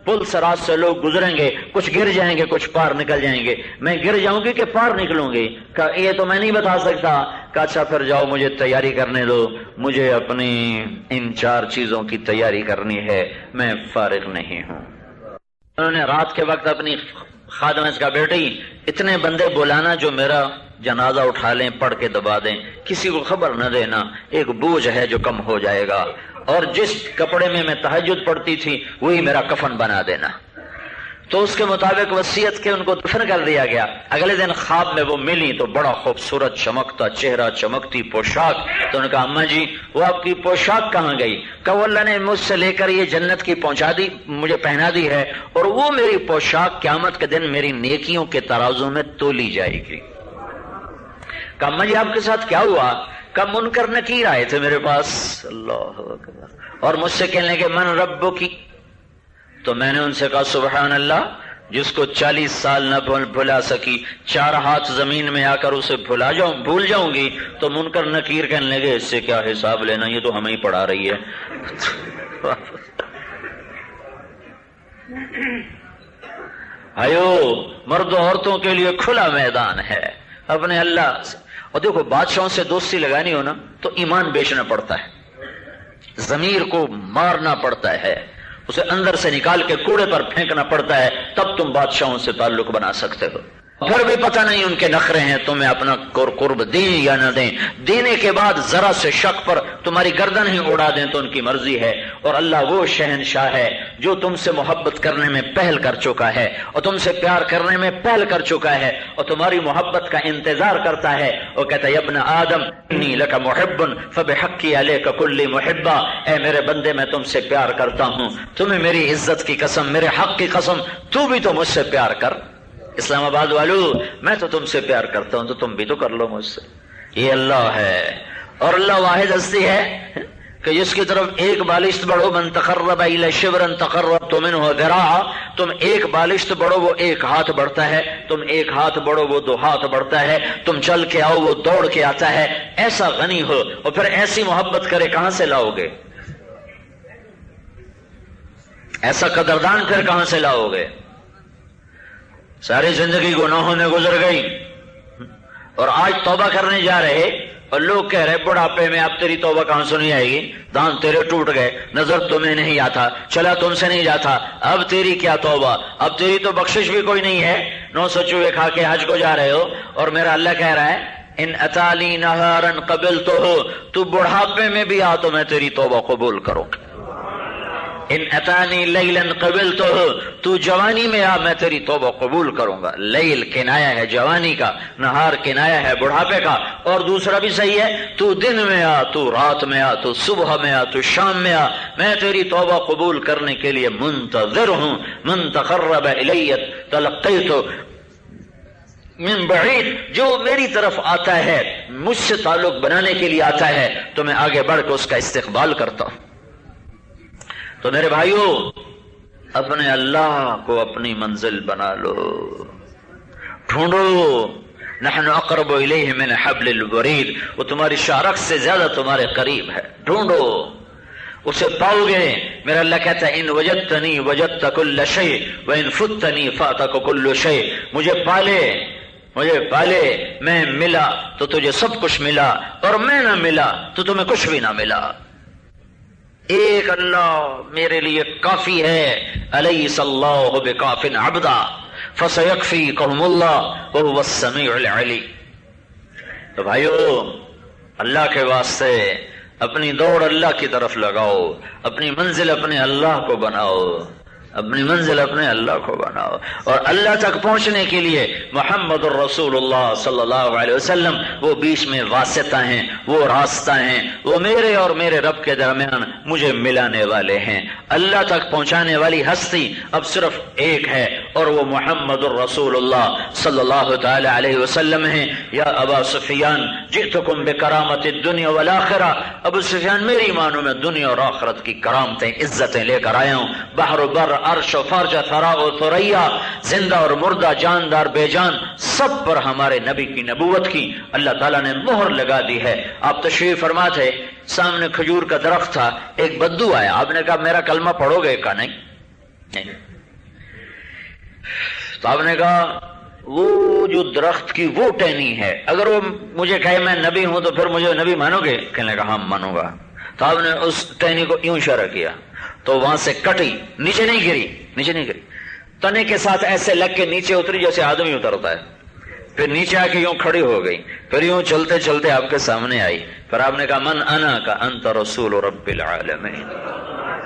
پل سرات سے لوگ گزریں گے، کچھ گر جائیں گے، کچھ پار نکل جائیں گے، میں گر جاؤں گی کہ پار نکلوں گی؟ کہ یہ تو میں نہیں بتا سکتا۔ کہ اچھا پھر جاؤ مجھے تیاری کرنے دو، مجھے اپنی ان 4 چیزوں کی تیاری کرنی ہے، میں فارغ نہیں ہوں۔ انہوں نے رات کے وقت اپنی خادمہ کا بیٹی اتنے بندے بلانا جو میرا جنازہ اٹھا لیں، پڑھ کے دبا دیں، کسی کو خبر نہ دینا، ایک بوجھ ہے جو کم ہو جائے گا، اور جس کپڑے میں تہجد پڑھتی تھی وہی میرا کفن بنا دینا۔ تو اس کے مطابق وصیت کے ان کو دفن کر دیا گیا۔ اگلے دن خواب میں وہ ملی تو بڑا خوبصورت چمکتا چہرہ، چمکتی پوشاک۔ تو انہوں نے کہا اماں جی وہ آپ کی پوشاک کہاں گئی؟ کہ وہ اللہ نے مجھ سے لے کر یہ جنت کی پہنچا دی، مجھے پہنا دی ہے، اور وہ میری پوشاک قیامت کے دن میری نیکیوں کے ترازو میں تولی جائے گی۔ کہ اماں جی آپ کے ساتھ کیا ہوا؟ کہ منکر نکیر آئے تھے میرے پاس، اللہ اکبر، اور مجھ سے کہنے لگے من ربو کی؟ تو میں نے ان سے کہا سبحان اللہ، جس کو 40 سال نہ بھلا سکی، 4 ہاتھ زمین میں آ کر اسے بھول جاؤں گی تو منکر نکیر کہنے لگے اس سے کیا حساب لینا، یہ تو ہمیں ہی پڑھا رہی ہے۔ آئیو، مرد و عورتوں کے لیے کھلا میدان ہے اپنے اللہ سے۔ اور دیکھو بادشاہوں سے دوستی لگانی ہو نا تو ایمان بیچنا پڑتا ہے، ضمیر کو مارنا پڑتا ہے، اسے اندر سے نکال کے کوڑے پر پھینکنا پڑتا ہے، تب تم بادشاہوں سے تعلق بنا سکتے ہو۔ پھر بھی پتہ نہیں ان کے نخرے ہیں تمہیں اپنا قرب دیں یا نہ دیں، دینے کے بعد ذرا سے شک پر تمہاری گردن ہی اڑا دیں تو ان کی مرضی ہے۔ اور اللہ وہ شہنشاہ ہے جو تم سے محبت کرنے میں پہل کر چکا ہے اور تم سے پیار کرنے میں پہل کر چکا ہے اور تمہاری محبت کا انتظار کرتا ہے۔ وہ کہتا ہے یا ابن آدم انی لک محب فبحقی علیک کل محبہ، اے میرے بندے میں تم سے پیار کرتا ہوں، تمہیں میری عزت کی قسم، میرے حق کی قسم، تو بھی تو مجھ سے پیار کر۔ اسلام آباد والو، میں تو تم سے پیار کرتا ہوں تو تم بھی تو کر لو مجھ سے۔ یہ اللہ ہے، اور اللہ واحد ہستی ہے کہ جس کی طرف ایک بالشت بڑھو من تقرب الی شبرا تقربت منہ ذراعا، تم ایک بالشت بڑھو وہ 1 ہاتھ بڑھتا ہے، تم 1 ہاتھ بڑھو وہ 2 ہاتھ بڑھتا ہے، تم چل کے آؤ وہ دوڑ کے آتا ہے۔ ایسا غنی ہو اور پھر ایسی محبت کرے کہاں سے لاؤ گے؟ ایسا قدردان پھر کہاں سے لاؤ گے؟ ساری زندگی گناہوں میں گزر گئی اور آج توبہ کرنے جا رہے اور لوگ کہہ رہے بڑھاپے میں اب تیری توبہ کہاں سنی آئے گی، دانت تیرے ٹوٹ گئے، نظر تمہیں نہیں آتا، چلا تم سے نہیں جاتا، اب تیری کیا توبہ، اب تیری تو بخشش بھی کوئی نہیں ہے، 900 چوہے کھا کے حج کو جا رہے ہو۔ اور میرا اللہ کہہ رہا ہے ان اتالی نہارا قبلتہ، تو بڑھاپے میں بھی آ تو میں تیری توبہ قبول کروں، ان اتانی لیلا قبلتہ، تو جوانی میں آ میں تیری توبہ قبول کروں گا۔ لیل کنایا ہے جوانی کا، نہار کنایا ہے بڑھاپے کا، اور دوسرا بھی صحیح ہے، تو دن میں آ، تو رات میں آ، تو صبح میں آ، تو شام میں آ، میں تیری توبہ قبول کرنے کے لیے منتظر ہوں۔ من تقرب الی تلقیت من بعید، جو میری طرف آتا ہے، مجھ سے تعلق بنانے کے لیے آتا ہے تو میں آگے بڑھ کے اس کا استقبال کرتا ہوں۔ تو میرے بھائیو، اپنے اللہ کو اپنی منزل بنا لو، ڈھونڈو۔ نحن اقرب الیہ من حبل الورید، وہ تمہاری شارخ سے زیادہ تمہارے قریب ہے، ڈھونڈو اسے پاؤ گے۔ میرا اللہ کہتا ہے ان وجدتنی وجدت کل شیء وان فتنی فاتک کل شیء، مجھے پالے میں ملا تو تجھے سب کچھ ملا، اور میں نہ ملا تو تمہیں کچھ بھی نہ ملا۔ ایک اللہ میرے لیے کافی ہے، الیس اللہ بکاف عبدا فسیکفیکہم اللہ وہو السمیع العلیم۔ تو بھائیو، اللہ کے واسطے اپنی دوڑ اللہ کی طرف لگاؤ، اپنی منزل اپنے اللہ کو بناؤ، اپنی منزل اپنے اللہ کو بناؤ، اور اللہ تک پہنچنے کے لیے محمد الرسول اللہ صلی اللہ علیہ وسلم وہ بیچ میں واسطہ ہیں، وہ راستہ ہیں، وہ میرے اور میرے رب کے درمیان مجھے ملانے والے ہیں۔ اللہ تک پہنچانے والی ہستی اب صرف ایک ہے اور وہ محمد الرسول اللہ صلی اللہ تعالی علیہ وسلم ہیں۔ یا ابا سفیان جئتکم بکرامت الدنیا والآخرہ، ابو سفیان میری مانو میں دنیا اور آخرت کی کرامتیں عزتیں لے کر آیا ہوں۔ بحر و بر، عرش و فرج، ثرا و ثریا، زندہ اور مردہ، جاندار بے جان، سب پر ہمارے نبی کی نبوت کی اللہ تعالیٰ نے مہر لگا دی ہے۔ آپ تشریف فرما تھے، سامنے کھجور کا درخت تھا، ایک بدو آیا، آپ نے کہا میرا کلمہ پڑھو گے؟ کہا نہیں۔ تو آپ نے کہا وہ جو درخت کی وہ ٹہنی ہے، اگر وہ مجھے کہے میں نبی ہوں تو پھر مجھے نبی مانو گے؟ کہنے لگا ہاں مانوں گا۔ تو آپ نے اس ٹہنی کو یوں اشارہ کیا تو وہاں سے کٹی، نیچے نہیں گری، تنے کے ساتھ ایسے لگ کے نیچے اتری جیسے آدمی اترتا ہے، پھر نیچے آ کے یوں کھڑی ہو گئی، پھر یوں چلتے چلتے آپ کے سامنے آئی، پھر آپ نے کہا من انا؟ کا انت رسول رب العالمین۔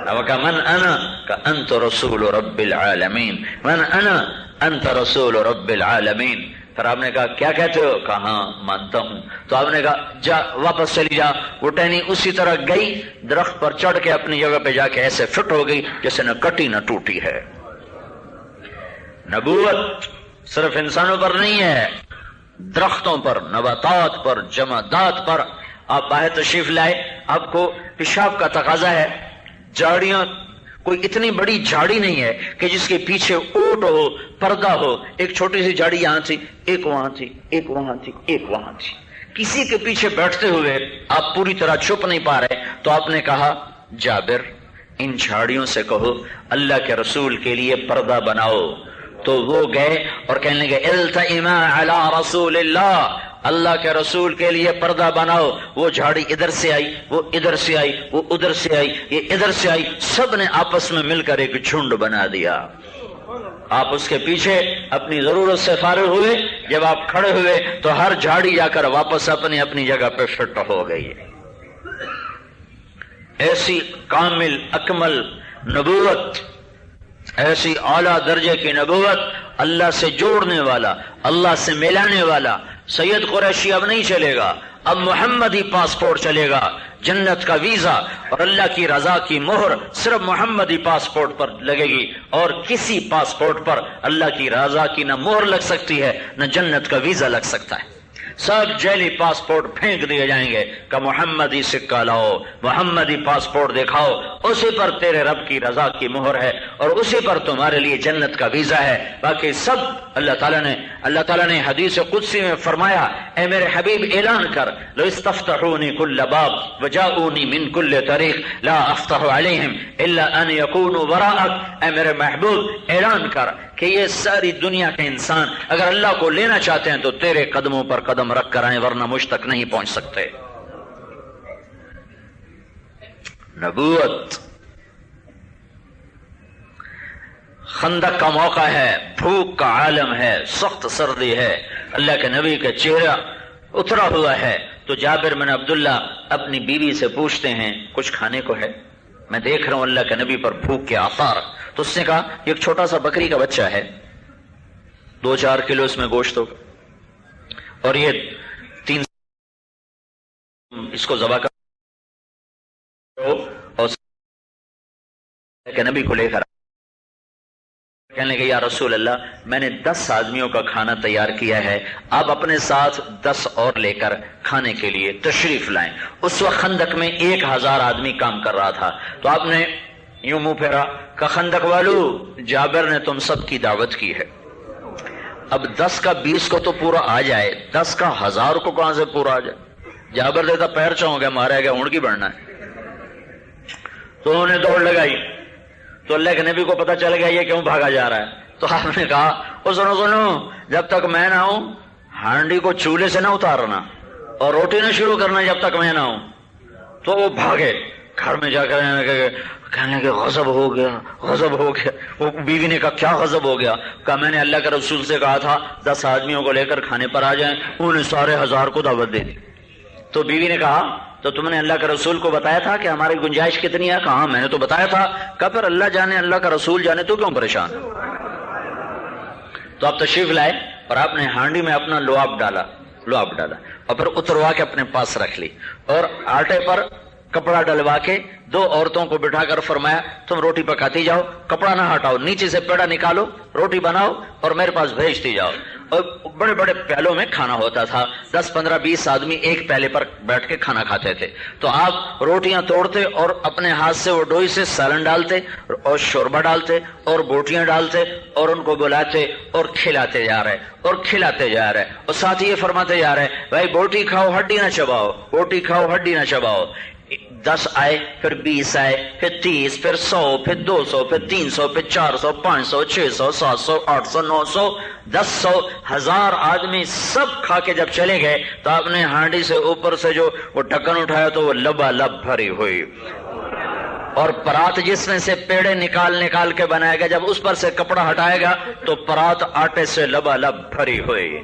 اب کہا من انا؟ کا انت رسول رب العالمین، من انا؟ انت رسول رب العالمین۔ پھر آپ نے کہا کیا کہتے ہو؟ کہا ہاں مانتا ہوں۔ تو آپ نے کہا جا واپس چلی جا۔ وہ ٹہنی اسی طرح گئی، درخت پر چڑھ کے اپنی جگہ پہ جا کے ایسے فٹ ہو گئی جیسے نہ کٹی نہ ٹوٹی ہے۔ نبوت صرف انسانوں پر نہیں ہے، درختوں پر، نباتات پر، جمادات پر۔ آپ باہر تشریف لائے، آپ کو پیشاب کا تقاضا ہے، جھاڑیاں، کوئی اتنی بڑی جھاڑی نہیں ہے کہ جس کے پیچھے اوٹ ہو، پردہ ہو۔ ایک چھوٹی سی جھاڑی یہاں تھی، ایک وہاں تھی، ایک وہاں تھی، ایک وہاں تھی، کسی کے پیچھے بیٹھتے ہوئے آپ پوری طرح چھپ نہیں پا رہے۔ تو آپ نے کہا جابر ان جھاڑیوں سے کہو اللہ کے رسول کے لیے پردہ بناؤ۔ تو وہ گئے اور کہنے لگے التئما علی رسول اللہ، اللہ کے رسول کے لیے پردہ بناؤ۔ وہ جھاڑی ادھر سے آئی، وہ ادھر سے آئی، وہ ادھر سے آئی، یہ ادھر سے آئی، سب نے آپس میں مل کر ایک جھنڈ بنا دیا۔ آپ اس کے پیچھے اپنی ضرورت سے فارغ ہوئے، جب آپ کھڑے ہوئے تو ہر جھاڑی جا کر واپس اپنی اپنی جگہ پہ فٹ ہو گئی۔ ایسی کامل اکمل نبوت، ایسی اعلیٰ درجے کی نبوت، اللہ سے جوڑنے والا، اللہ سے ملانے والا۔ سید قریشی اب نہیں چلے گا، اب محمدی پاسپورٹ چلے گا، جنت کا ویزا اور اللہ کی رضا کی مہر صرف محمدی پاسپورٹ پر لگے گی، اور کسی پاسپورٹ پر اللہ کی رضا کی نہ مہر لگ سکتی ہے نہ جنت کا ویزا لگ سکتا ہے۔ سب جعلی پاسپورٹ پھینک دیے جائیں گے کہ محمدی سکہ لاؤ، محمدی پاسپورٹ دکھاؤ، اسی پر تیرے رب کی رضا کی مہر ہے اور اسی پر تمہارے لیے جنت کا ویزا ہے۔ باقی سب اللہ تعالیٰ نے حدیث قدسی میں فرمایا اے میرے حبیب اعلان کر لو استفتحونی کل باب وجاؤنی من کل طریق لا افتح علیہم الا ان یکونوا وراءک۔ اے میرے محبوب اعلان کر کہ یہ ساری دنیا کے انسان اگر اللہ کو لینا چاہتے ہیں تو تیرے قدموں پر قدم رکھ کر آئیں، ورنہ مجھ تک نہیں پہنچ سکتے۔ نبوت خندق کا موقع ہے، بھوک کا عالم ہے، سخت سردی ہے، اللہ کے نبی کا چہرہ اترا ہوا ہے۔ تو جابر بن عبداللہ اپنی بیوی سے پوچھتے ہیں کچھ کھانے کو ہے؟ میں دیکھ رہا ہوں اللہ کے نبی پر بھوک کے آثار۔ تو اس نے کہا ایک چھوٹا سا بکری کا بچہ ہے، 2-4 کلو اس میں گوشت ہوگا، اور یہ 3 اس کو ذبح کرو اور کہ نبی کو لے کر کہنے لگے یا رسول اللہ میں نے 10 آدمیوں کا کھانا تیار کیا ہے، آپ اپنے ساتھ 10 اور لے کر کھانے کے لیے تشریف لائیں۔ اس وقت خندق میں 1000 آدمی کام کر رہا تھا۔ تو آپ نے یوں منہ پھیرا کہ خندق والو، جابر نے تم سب کی دعوت کی ہے، اب 10 کا 20 کو تو پورا آ جائے، 10 کا 1000 کو کہاں سے پورا آ جائے؟ جابر دیتا پیر چاہوں گیا، مارا گیا، اونٹ کی بڑھنا ہے۔ تو انہوں نے دوڑ لگائی، تو اللہ کے نبی کو پتا چل گیا یہ کیوں بھاگا جا رہا ہے۔ تو آپ نے کہا سنو جب تک میں نہ ہوں ہانڈی کو چولہے سے نہ اتارنا اور روٹی نہ شروع کرنا جب تک میں نہ ہوں۔ تو وہ بھاگے، گھر میں جا کر کہنے کہ غضب ہو گیا، غضب ہو گیا۔ وہ بیوی نے کہا کیا غضب ہو گیا؟ کہا میں نے اللہ کے رسول سے کہا تھا 10 آدمیوں کو لے کر کھانے پر آ جائیں، انہوں نے سارے 1000 کو دعوت دے دی۔ تو بیوی نے کہا تو تم نے اللہ کے رسول کو بتایا تھا کہ ہماری گنجائش کتنی ہے؟ کہا میں نے تو بتایا تھا۔ کہا پھر اللہ جانے اللہ کا رسول جانے تو کیوں پریشان؟ تو آپ تشریف لائے اور آپ نے ہانڈی میں اپنا لعاب ڈالا اور پھر اتروا کے اپنے پاس رکھ لی، اور آٹے پر کپڑا ڈلوا کے 2 عورتوں کو بٹھا کر فرمایا تم روٹی پکاتی جاؤ، کپڑا نہ ہٹاؤ، نیچے سے پیڑا نکالو، روٹی بناؤ اور میرے پاس بھیجتی جاؤ۔ اور بڑے بڑے پیالوں میں کھانا ہوتا تھا، 10 15 20 آدمی ایک پیالے پر بیٹھ کے کھانا کھاتے تھے۔ تو آپ روٹیاں توڑتے اور اپنے ہاتھ سے وہ ڈوئی سے سالن ڈالتے اور شوربہ ڈالتے اور بوٹیاں ڈالتے اور ان کو بلاتے اور کھلاتے جا رہے اور کھلاتے جا رہے، اور ساتھ ہی یہ فرماتے جا رہے بھائی بوٹی کھاؤ ہڈی نہ چباؤ، بوٹی کھاؤ ہڈی نہ چباؤ۔ 10 آئے، پھر 20 آئے، پھر 30، پھر 100، پھر 200، پھر 300، پھر 400، 500، 600، 700، 800، 900، 1100، 1000 آدمی سب کھا کے جب چلے گئے تو آپ نے ہانڈی سے اوپر سے جو وہ ڈھکن اٹھایا تو وہ لبالب بھری ہوئی، اور پرات جس میں سے پیڑے نکال کے بنایا گیا، جب اس پر سے کپڑا ہٹائے گا تو پرات آٹے سے لبالب بھری ہوئی۔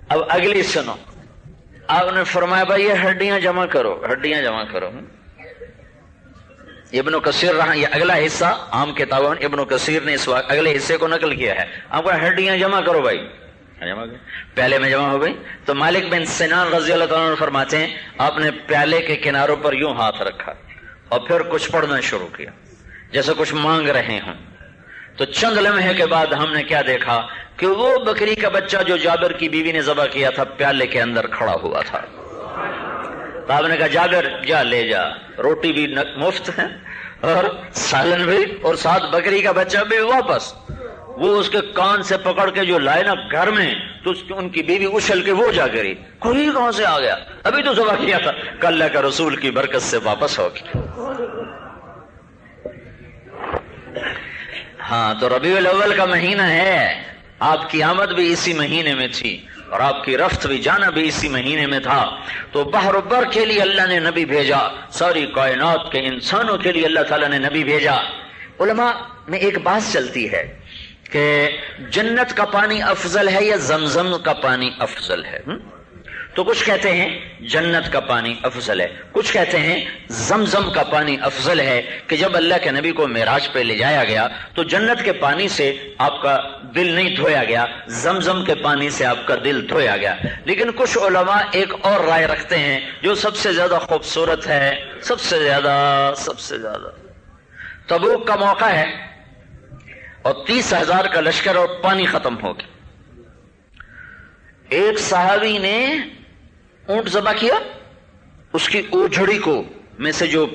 اب اگلی سنو، آپ نے فرمایا بھائی یہ ہڈیاں جمع کرو، ہڈیاں جمع کرو۔ ابن کثیر رہا، یہ اگلا حصہ عام کتابوں ابن کثیر نے اس وقت اگلے حصے کو نقل کیا ہے۔ آپ کو ہڈیاں جمع کرو بھائی، پیالے میں جمع ہو گئی۔ تو مالک بن سنان رضی اللہ تعالیٰ عنہ فرماتے ہیں آپ نے پیالے کے کناروں پر یوں ہاتھ رکھا اور پھر کچھ پڑھنا شروع کیا جیسے کچھ مانگ رہے ہوں۔ تو چند لمحے کے بعد ہم نے کیا دیکھا کہ وہ بکری کا بچہ جو جابر کی بیوی نے ذبح کیا تھا پیالے کے اندر کھڑا ہوا تھا۔ تو آپ نے کہا جابر جا لے جا، روٹی بھی مفت ہے اور سالن بھی اور ساتھ بکری کا بچہ بھی واپس۔ وہ اس کے کان سے پکڑ کے جو لائے نا گھر میں تو ان کی بیوی اچھل کے وہ جا گری، کوئی کہاں سے آ گیا، ابھی تو ذبح کیا تھا، کل اللہ کا رسول کی برکت سے واپس ہو گیا۔ ہاں تو ربیع الاول کا مہینہ ہے، آپ کی آمد بھی اسی مہینے میں تھی اور آپ کی رفت بھی جانا بھی اسی مہینے میں تھا۔ تو بحر و بر کے لیے اللہ نے نبی بھیجا، ساری کائنات کے انسانوں کے لیے اللہ تعالیٰ نے نبی بھیجا۔ علماء میں ایک بات چلتی ہے کہ جنت کا پانی افضل ہے یا زمزم کا پانی افضل ہے؟ تو کچھ کہتے ہیں جنت کا پانی افضل ہے، کچھ کہتے ہیں زمزم کا پانی افضل ہے کہ جب اللہ کے نبی کو معراج پہ لے جایا گیا تو جنت کے پانی سے آپ کا دل نہیں دھویا گیا، زمزم کے پانی سے آپ کا دل دھویا گیا۔ لیکن کچھ علماء ایک اور رائے رکھتے ہیں جو سب سے زیادہ خوبصورت ہے، سب سے زیادہ تبوک کا موقع ہے اور 30,000 کا لشکر اور پانی ختم ہو گیا۔ ایک صحابی نے اونٹ ذبح کیا، اس کی اوجھڑی کو میں سے جو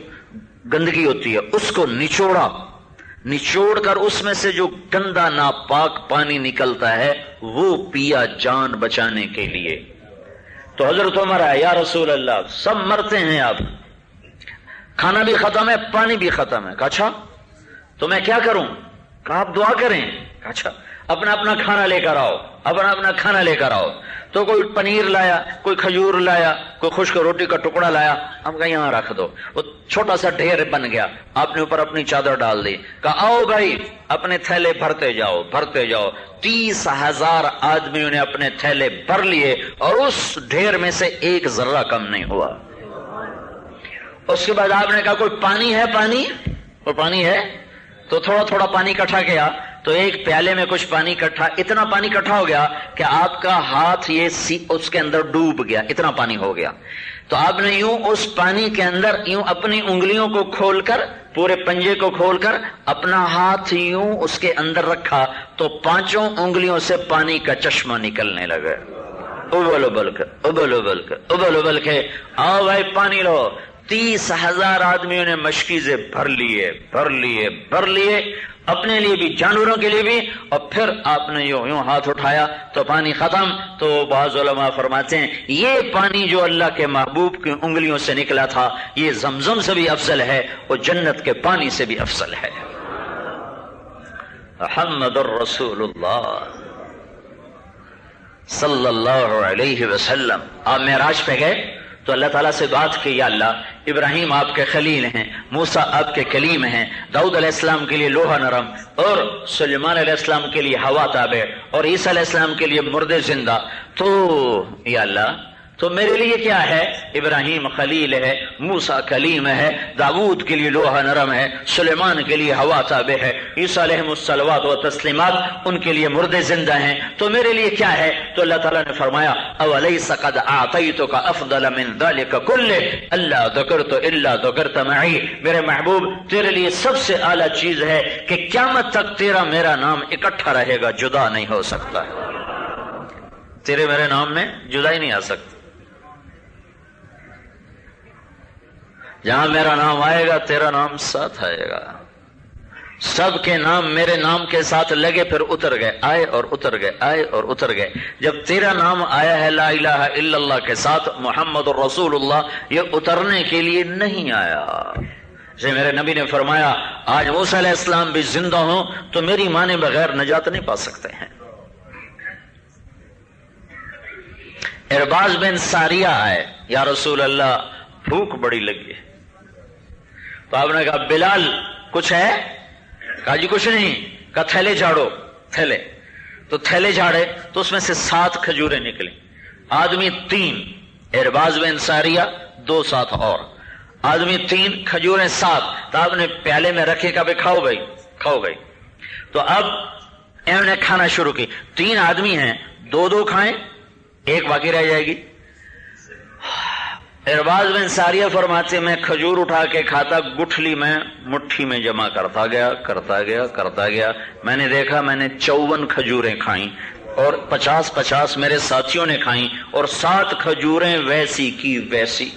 گندگی ہوتی ہے اس کو نچوڑ کر اس میں سے جو گندا ناپاک پانی نکلتا ہے وہ پیا جان بچانے کے لیے۔ تو حضرت عمر ہے، یا رسول اللہ سب مرتے ہیں، آپ کھانا بھی ختم ہے پانی بھی ختم ہے۔ کہا اچھا تو میں کیا کروں؟ کہا آپ دعا کریں۔ کہا اچھا اپنا کھانا لے کر آؤ، اپنا کھانا لے کر آؤ۔ تو کوئی پنیر لایا، کوئی کھجور لایا، کوئی خشک روٹی کا ٹکڑا لایا، ہم کہا یہاں رکھ دو۔ وہ چھوٹا سا ڈھیر بن گیا، آپ نے اوپر اپنی چادر ڈال دی، کہا آؤ بھائی اپنے تھیلے بھرتے جاؤ۔ 30,000 آدمیوں نے اپنے تھیلے بھر لیے اور اس ڈھیر میں سے ایک ذرہ کم نہیں ہوا۔ اس کے بعد آپ نے کہا کوئی پانی ہے؟ کوئی پانی ہے؟ تو تھوڑا تھوڑا پانی اکٹھا کیا تو ایک پیالے میں کچھ پانی اتنا پانی اکٹھا ہو گیا کہ آپ کا ہاتھ اس کے اندر ڈوب گیا، اتنا پانی ہو گیا۔ تو آپ نے یوں اس پانی کے اندر یوں اپنی انگلیوں کو کھول کر، پورے پنجے کو کھول کر اپنا ہاتھ یوں اس کے اندر رکھا تو 5 انگلیوں سے پانی کا چشمہ نکلنے لگا۔ ابل ابل کے آؤ بھائی پانی لو۔ 30,000 آدمیوں نے مشکیزیں بھر لیے اپنے لیے بھی جانوروں کے لیے بھی، اور پھر آپ نے یوں ہاتھ اٹھایا تو پانی ختم۔ تو بعض علماء فرماتے ہیں یہ پانی جو اللہ کے محبوب کی انگلیوں سے نکلا تھا یہ زمزم سے بھی افضل ہے اور جنت کے پانی سے بھی افضل ہے۔ محمد الرسول اللہ صلی اللہ علیہ وسلم آپ معراج پہ گئے تو اللہ تعالیٰ سے بات کی، یا اللہ ابراہیم آپ کے خلیل ہیں، موسیٰ آپ کے کلیم ہیں، داؤد علیہ السلام کے لیے لوہا نرم اور سلیمان علیہ السلام کے لیے ہوا تابع اور عیسیٰ علیہ السلام کے لیے مردے زندہ۔ تو یا اللہ تو میرے لیے کیا ہے؟ ابراہیم خلیل ہے، موسیٰ کلیم ہے، داؤد کے لیے لوہا نرم ہے، سلیمان کے لیے ہوا تابع ہے، عیسیٰ علیہ الصلوات و تسلیمات ان کے لیے مردے زندہ ہیں، تو میرے لیے کیا ہے؟ تو اللہ تعالیٰ نے فرمایا اولیس قد اعطیتک افضل من ذلک کلہ الا ذکرت الا ذکرت معی، میرے محبوب تیرے لیے سب سے اعلیٰ چیز ہے کہ قیامت تک تیرا میرا نام اکٹھا رہے گا، جدا نہیں ہو سکتا ہے، تیرے میرے نام میں جدا ہی نہیں آ سکتا، جہاں میرا نام آئے گا تیرا نام ساتھ آئے گا، سب کے نام میرے نام کے ساتھ لگے پھر اتر گئے، آئے اور اتر گئے، آئے اور اتر گئے، جب تیرا نام آیا ہے لا الہ الا اللہ کے ساتھ محمد الرسول اللہ، یہ اترنے کے لیے نہیں آیا۔ جیسے میرے نبی نے فرمایا آج موسیٰ علیہ السلام بھی زندہ ہوں تو میری ماں نے بغیر نجات نہیں پا سکتے ہیں۔ ارباز بن ساریہ آئے، یا رسول اللہ بھوک بڑی لگی ہے، تو آپ نے کہا بلال کچھ ہے؟ کہا جی کچھ نہیں، کہا تھیلے جھاڑو، تھیلے، تو تھیلے جھاڑے تو اس میں سے 7 کھجوریں نکلیں، آدمی 3، ارباز بن ساریہ 2 ساتھ اور آدمی 3، کھجوریں 7، تو آپ نے پیالے میں رکھے، کہا بھائی کھاؤ بھائی، کھاؤ بھائی، تو اب انہوں نے کھانا شروع کی، 3 آدمی ہیں، 2 کھائیں، 1 باقی رہ جائے گی۔ ارباز بن ساریہ فرماتے میں کھجور اٹھا کے کھاتا، گٹھلی میں مٹھی میں جمع کرتا گیا، میں نے دیکھا میں نے 54 کھجوریں کھائیں اور 50 میرے ساتھیوں نے کھائیں اور 7 کھجوریں ویسی کی ویسی۔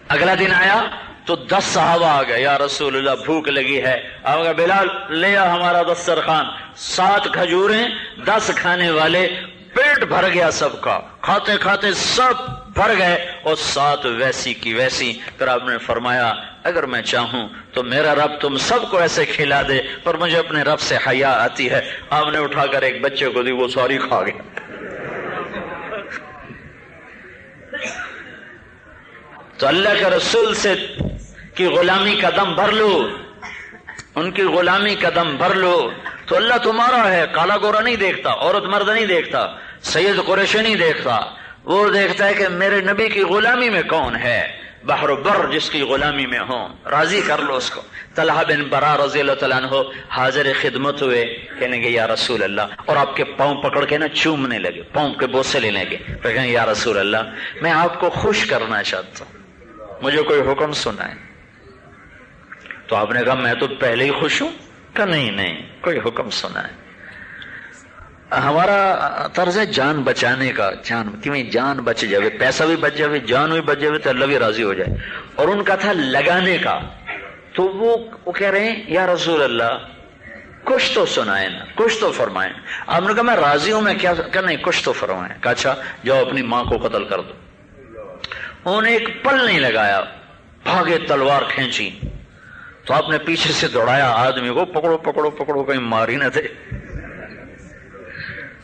اگلا دن آیا تو 10 صحابہ آ گئے، یا رسول اللہ بھوک لگی ہے، آپ کہا بلال لے آ ہمارا دسترخوان، 7 کھجوریں 10 کھانے والے، پیٹ بھر گیا سب کا، کھاتے کھاتے سب بھر گئے اور 7 ویسی کی ویسی۔ پھر آپ نے فرمایا اگر میں چاہوں تو میرا رب تم سب کو ایسے کھلا دے، پر مجھے اپنے رب سے حیا آتی ہے۔ آپ نے اٹھا کر ایک بچے کو دی، وہ ساری کھا گیا۔ تو اللہ کے رسول سے کی غلامی کا دم بھر لو، ان کی غلامی کا دم بھر لو تو اللہ تمہارا ہے، کالا گورا نہیں دیکھتا، عورت مرد نہیں دیکھتا، سید قریشی نہیں دیکھتا، وہ دیکھتا ہے کہ میرے نبی کی غلامی میں کون ہے، بحر و بر جس کی غلامی میں ہوں، راضی کر لو اس کو۔ طلحہ بن برا رضی اللہ تعالیٰ عنہ حاضر خدمت ہوئے، کہنے گے یا رسول اللہ، اور آپ کے پاؤں پکڑ کے نا چومنے لگے، پاؤں کے بوسے لینے لگے، پھر کہیں یا رسول اللہ میں آپ کو خوش کرنا چاہتا ہوں، مجھے کوئی حکم سنائے۔ تو آپ نے کہا میں تو پہلے ہی خوش ہوں، کہ نہیں کوئی حکم سنائے۔ ہمارا طرز ہے جان بچانے کا، جان بچ جائے، پیسہ بھی بچ جائے، جان بھی بچ جائے تو اللہ بھی راضی ہو جائے، اور ان کا تھا لگانے کا۔ تو وہ کہہ رہے ہیں یا رسول اللہ کچھ تو سنائے نا، کچھ تو فرمائیں۔ آپ نے کہا میں راضی ہوں، میں کیا کہ نہیں کچھ تو فرمائیں۔ کہا اچھا جاؤ اپنی ماں کو قتل کر دو۔ انہوں نے ایک پل نہیں لگایا، بھاگے تلوار کھینچی، تو آپ نے پیچھے سے دوڑایا آدمی کو، پکڑو پکڑو پکڑو کہیں مار ہی نہ دے،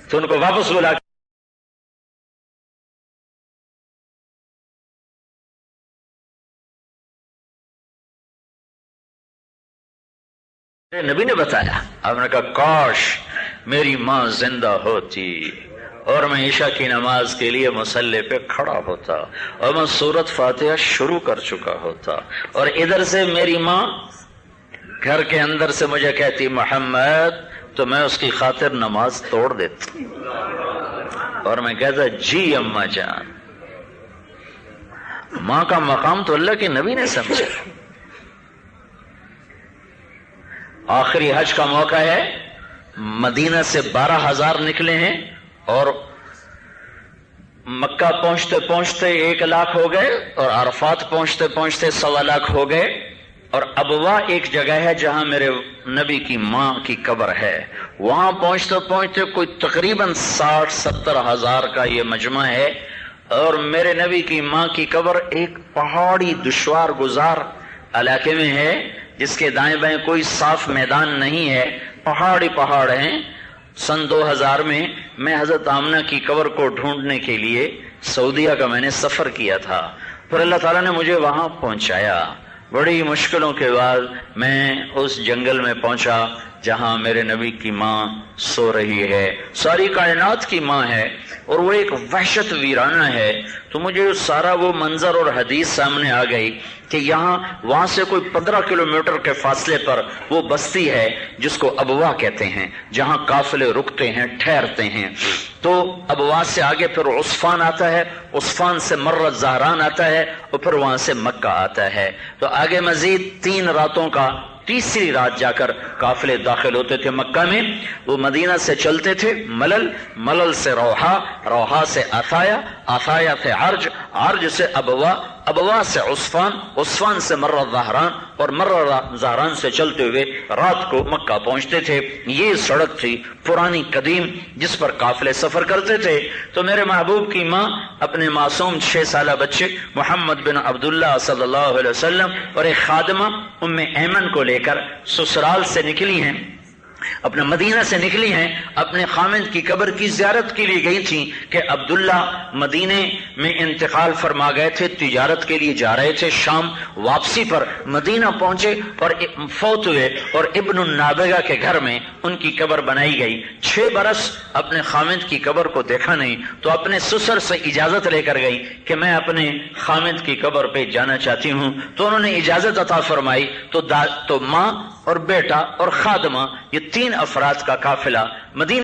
تو ان کو واپس بلا نبی نے بتایا۔ آپ نے کہا کاش میری ماں زندہ ہوتی اور میں عشاء کی نماز کے لیے مصلی پہ کھڑا ہوتا اور میں سورۃ فاتحہ شروع کر چکا ہوتا، اور ادھر سے میری ماں گھر کے اندر سے مجھے کہتی محمد، تو میں اس کی خاطر نماز توڑ دیتا اور میں کہتا جی اماں جان۔ ماں کا مقام تو اللہ کے نبی نے سمجھا۔ آخری حج کا موقع ہے، مدینہ سے 12,000 نکلے ہیں اور مکہ پہنچتے پہنچتے 1 لاکھ ہو گئے، اور عرفات پہنچتے پہنچتے 1.25 لاکھ ہو گئے، اور ابوا ایک جگہ ہے جہاں میرے نبی کی ماں کی قبر ہے، وہاں پہنچتے پہنچتے کوئی تقریباً 60-70 ہزار کا یہ مجمع ہے، اور میرے نبی کی ماں کی قبر ایک پہاڑی دشوار گزار علاقے میں ہے، جس کے دائیں بائیں کوئی صاف میدان نہیں ہے، پہاڑی پہاڑ ہیں۔ سن 2000 میں حضرت آمنہ کی قبر کو ڈھونڈنے کے لیے سعودیہ کا میں نے سفر کیا تھا، پھر اللہ تعالیٰ نے مجھے وہاں پہنچایا۔ بڑی مشکلوں کے بعد میں اس جنگل میں پہنچا، جہاں میرے نبی کی ماں سو رہی ہے، ساری کائنات کی ماں ہے، اور وہ ایک وحشت ویرانہ ہے۔ تو مجھے سارا وہ منظر اور حدیث سامنے آ گئی کہ وہاں سے کوئی 15 کلومیٹر کے فاصلے پر وہ بستی ہے جس کو ابوا کہتے ہیں، جہاں قافلے رکتے ہیں، ٹھہرتے ہیں۔ تو ابوا سے آگے پھر عصفان آتا ہے، عصفان سے مرت زہران آتا ہے، اور پھر وہاں سے مکہ آتا ہے۔ تو آگے مزید 3 راتوں کا، تیسری رات جا کر قافلے داخل ہوتے تھے مکہ میں۔ وہ مدینہ سے چلتے تھے ملل، ملل سے روحا، روحا سے عطایا، عطایا سے عرج، عرج سے ابوا، ابوا سے عصفان، عصفان سے مرہ زہران، اور مرہ زہران سے چلتے ہوئے رات کو مکہ پہنچتے تھے۔ یہ سڑک تھی پرانی قدیم جس پر قافلے سفر کرتے تھے۔ تو میرے محبوب کی ماں اپنے معصوم 6 سالہ بچے محمد بن عبداللہ صلی اللہ علیہ وسلم اور ایک خادمہ ام ایمن کو لے کر سسرال سے نکلی ہیں، اپنے مدینہ سے نکلی ہیں، اپنے خامد کی قبر کی زیارت کے لیے گئی تھیں کہ عبداللہ مدینے میں انتقال فرما گئے تھے، تجارت کے لیے جا رہے تھے شام، واپسی پر مدینہ پہنچے اور فوت ہوئے، اور ابن النابغہ کے گھر میں ان کی قبر بنائی گئی۔ 6 برس اپنے خامد کی قبر کو دیکھا نہیں، تو اپنے سسر سے اجازت لے کر گئی کہ میں اپنے خامد کی قبر پہ جانا چاہتی ہوں۔ تو انہوں نے اجازت عطا فرمائی، تو ماں اور بیٹا اور خادمہ، یہ 3 افراد کا قافلہ مدینہ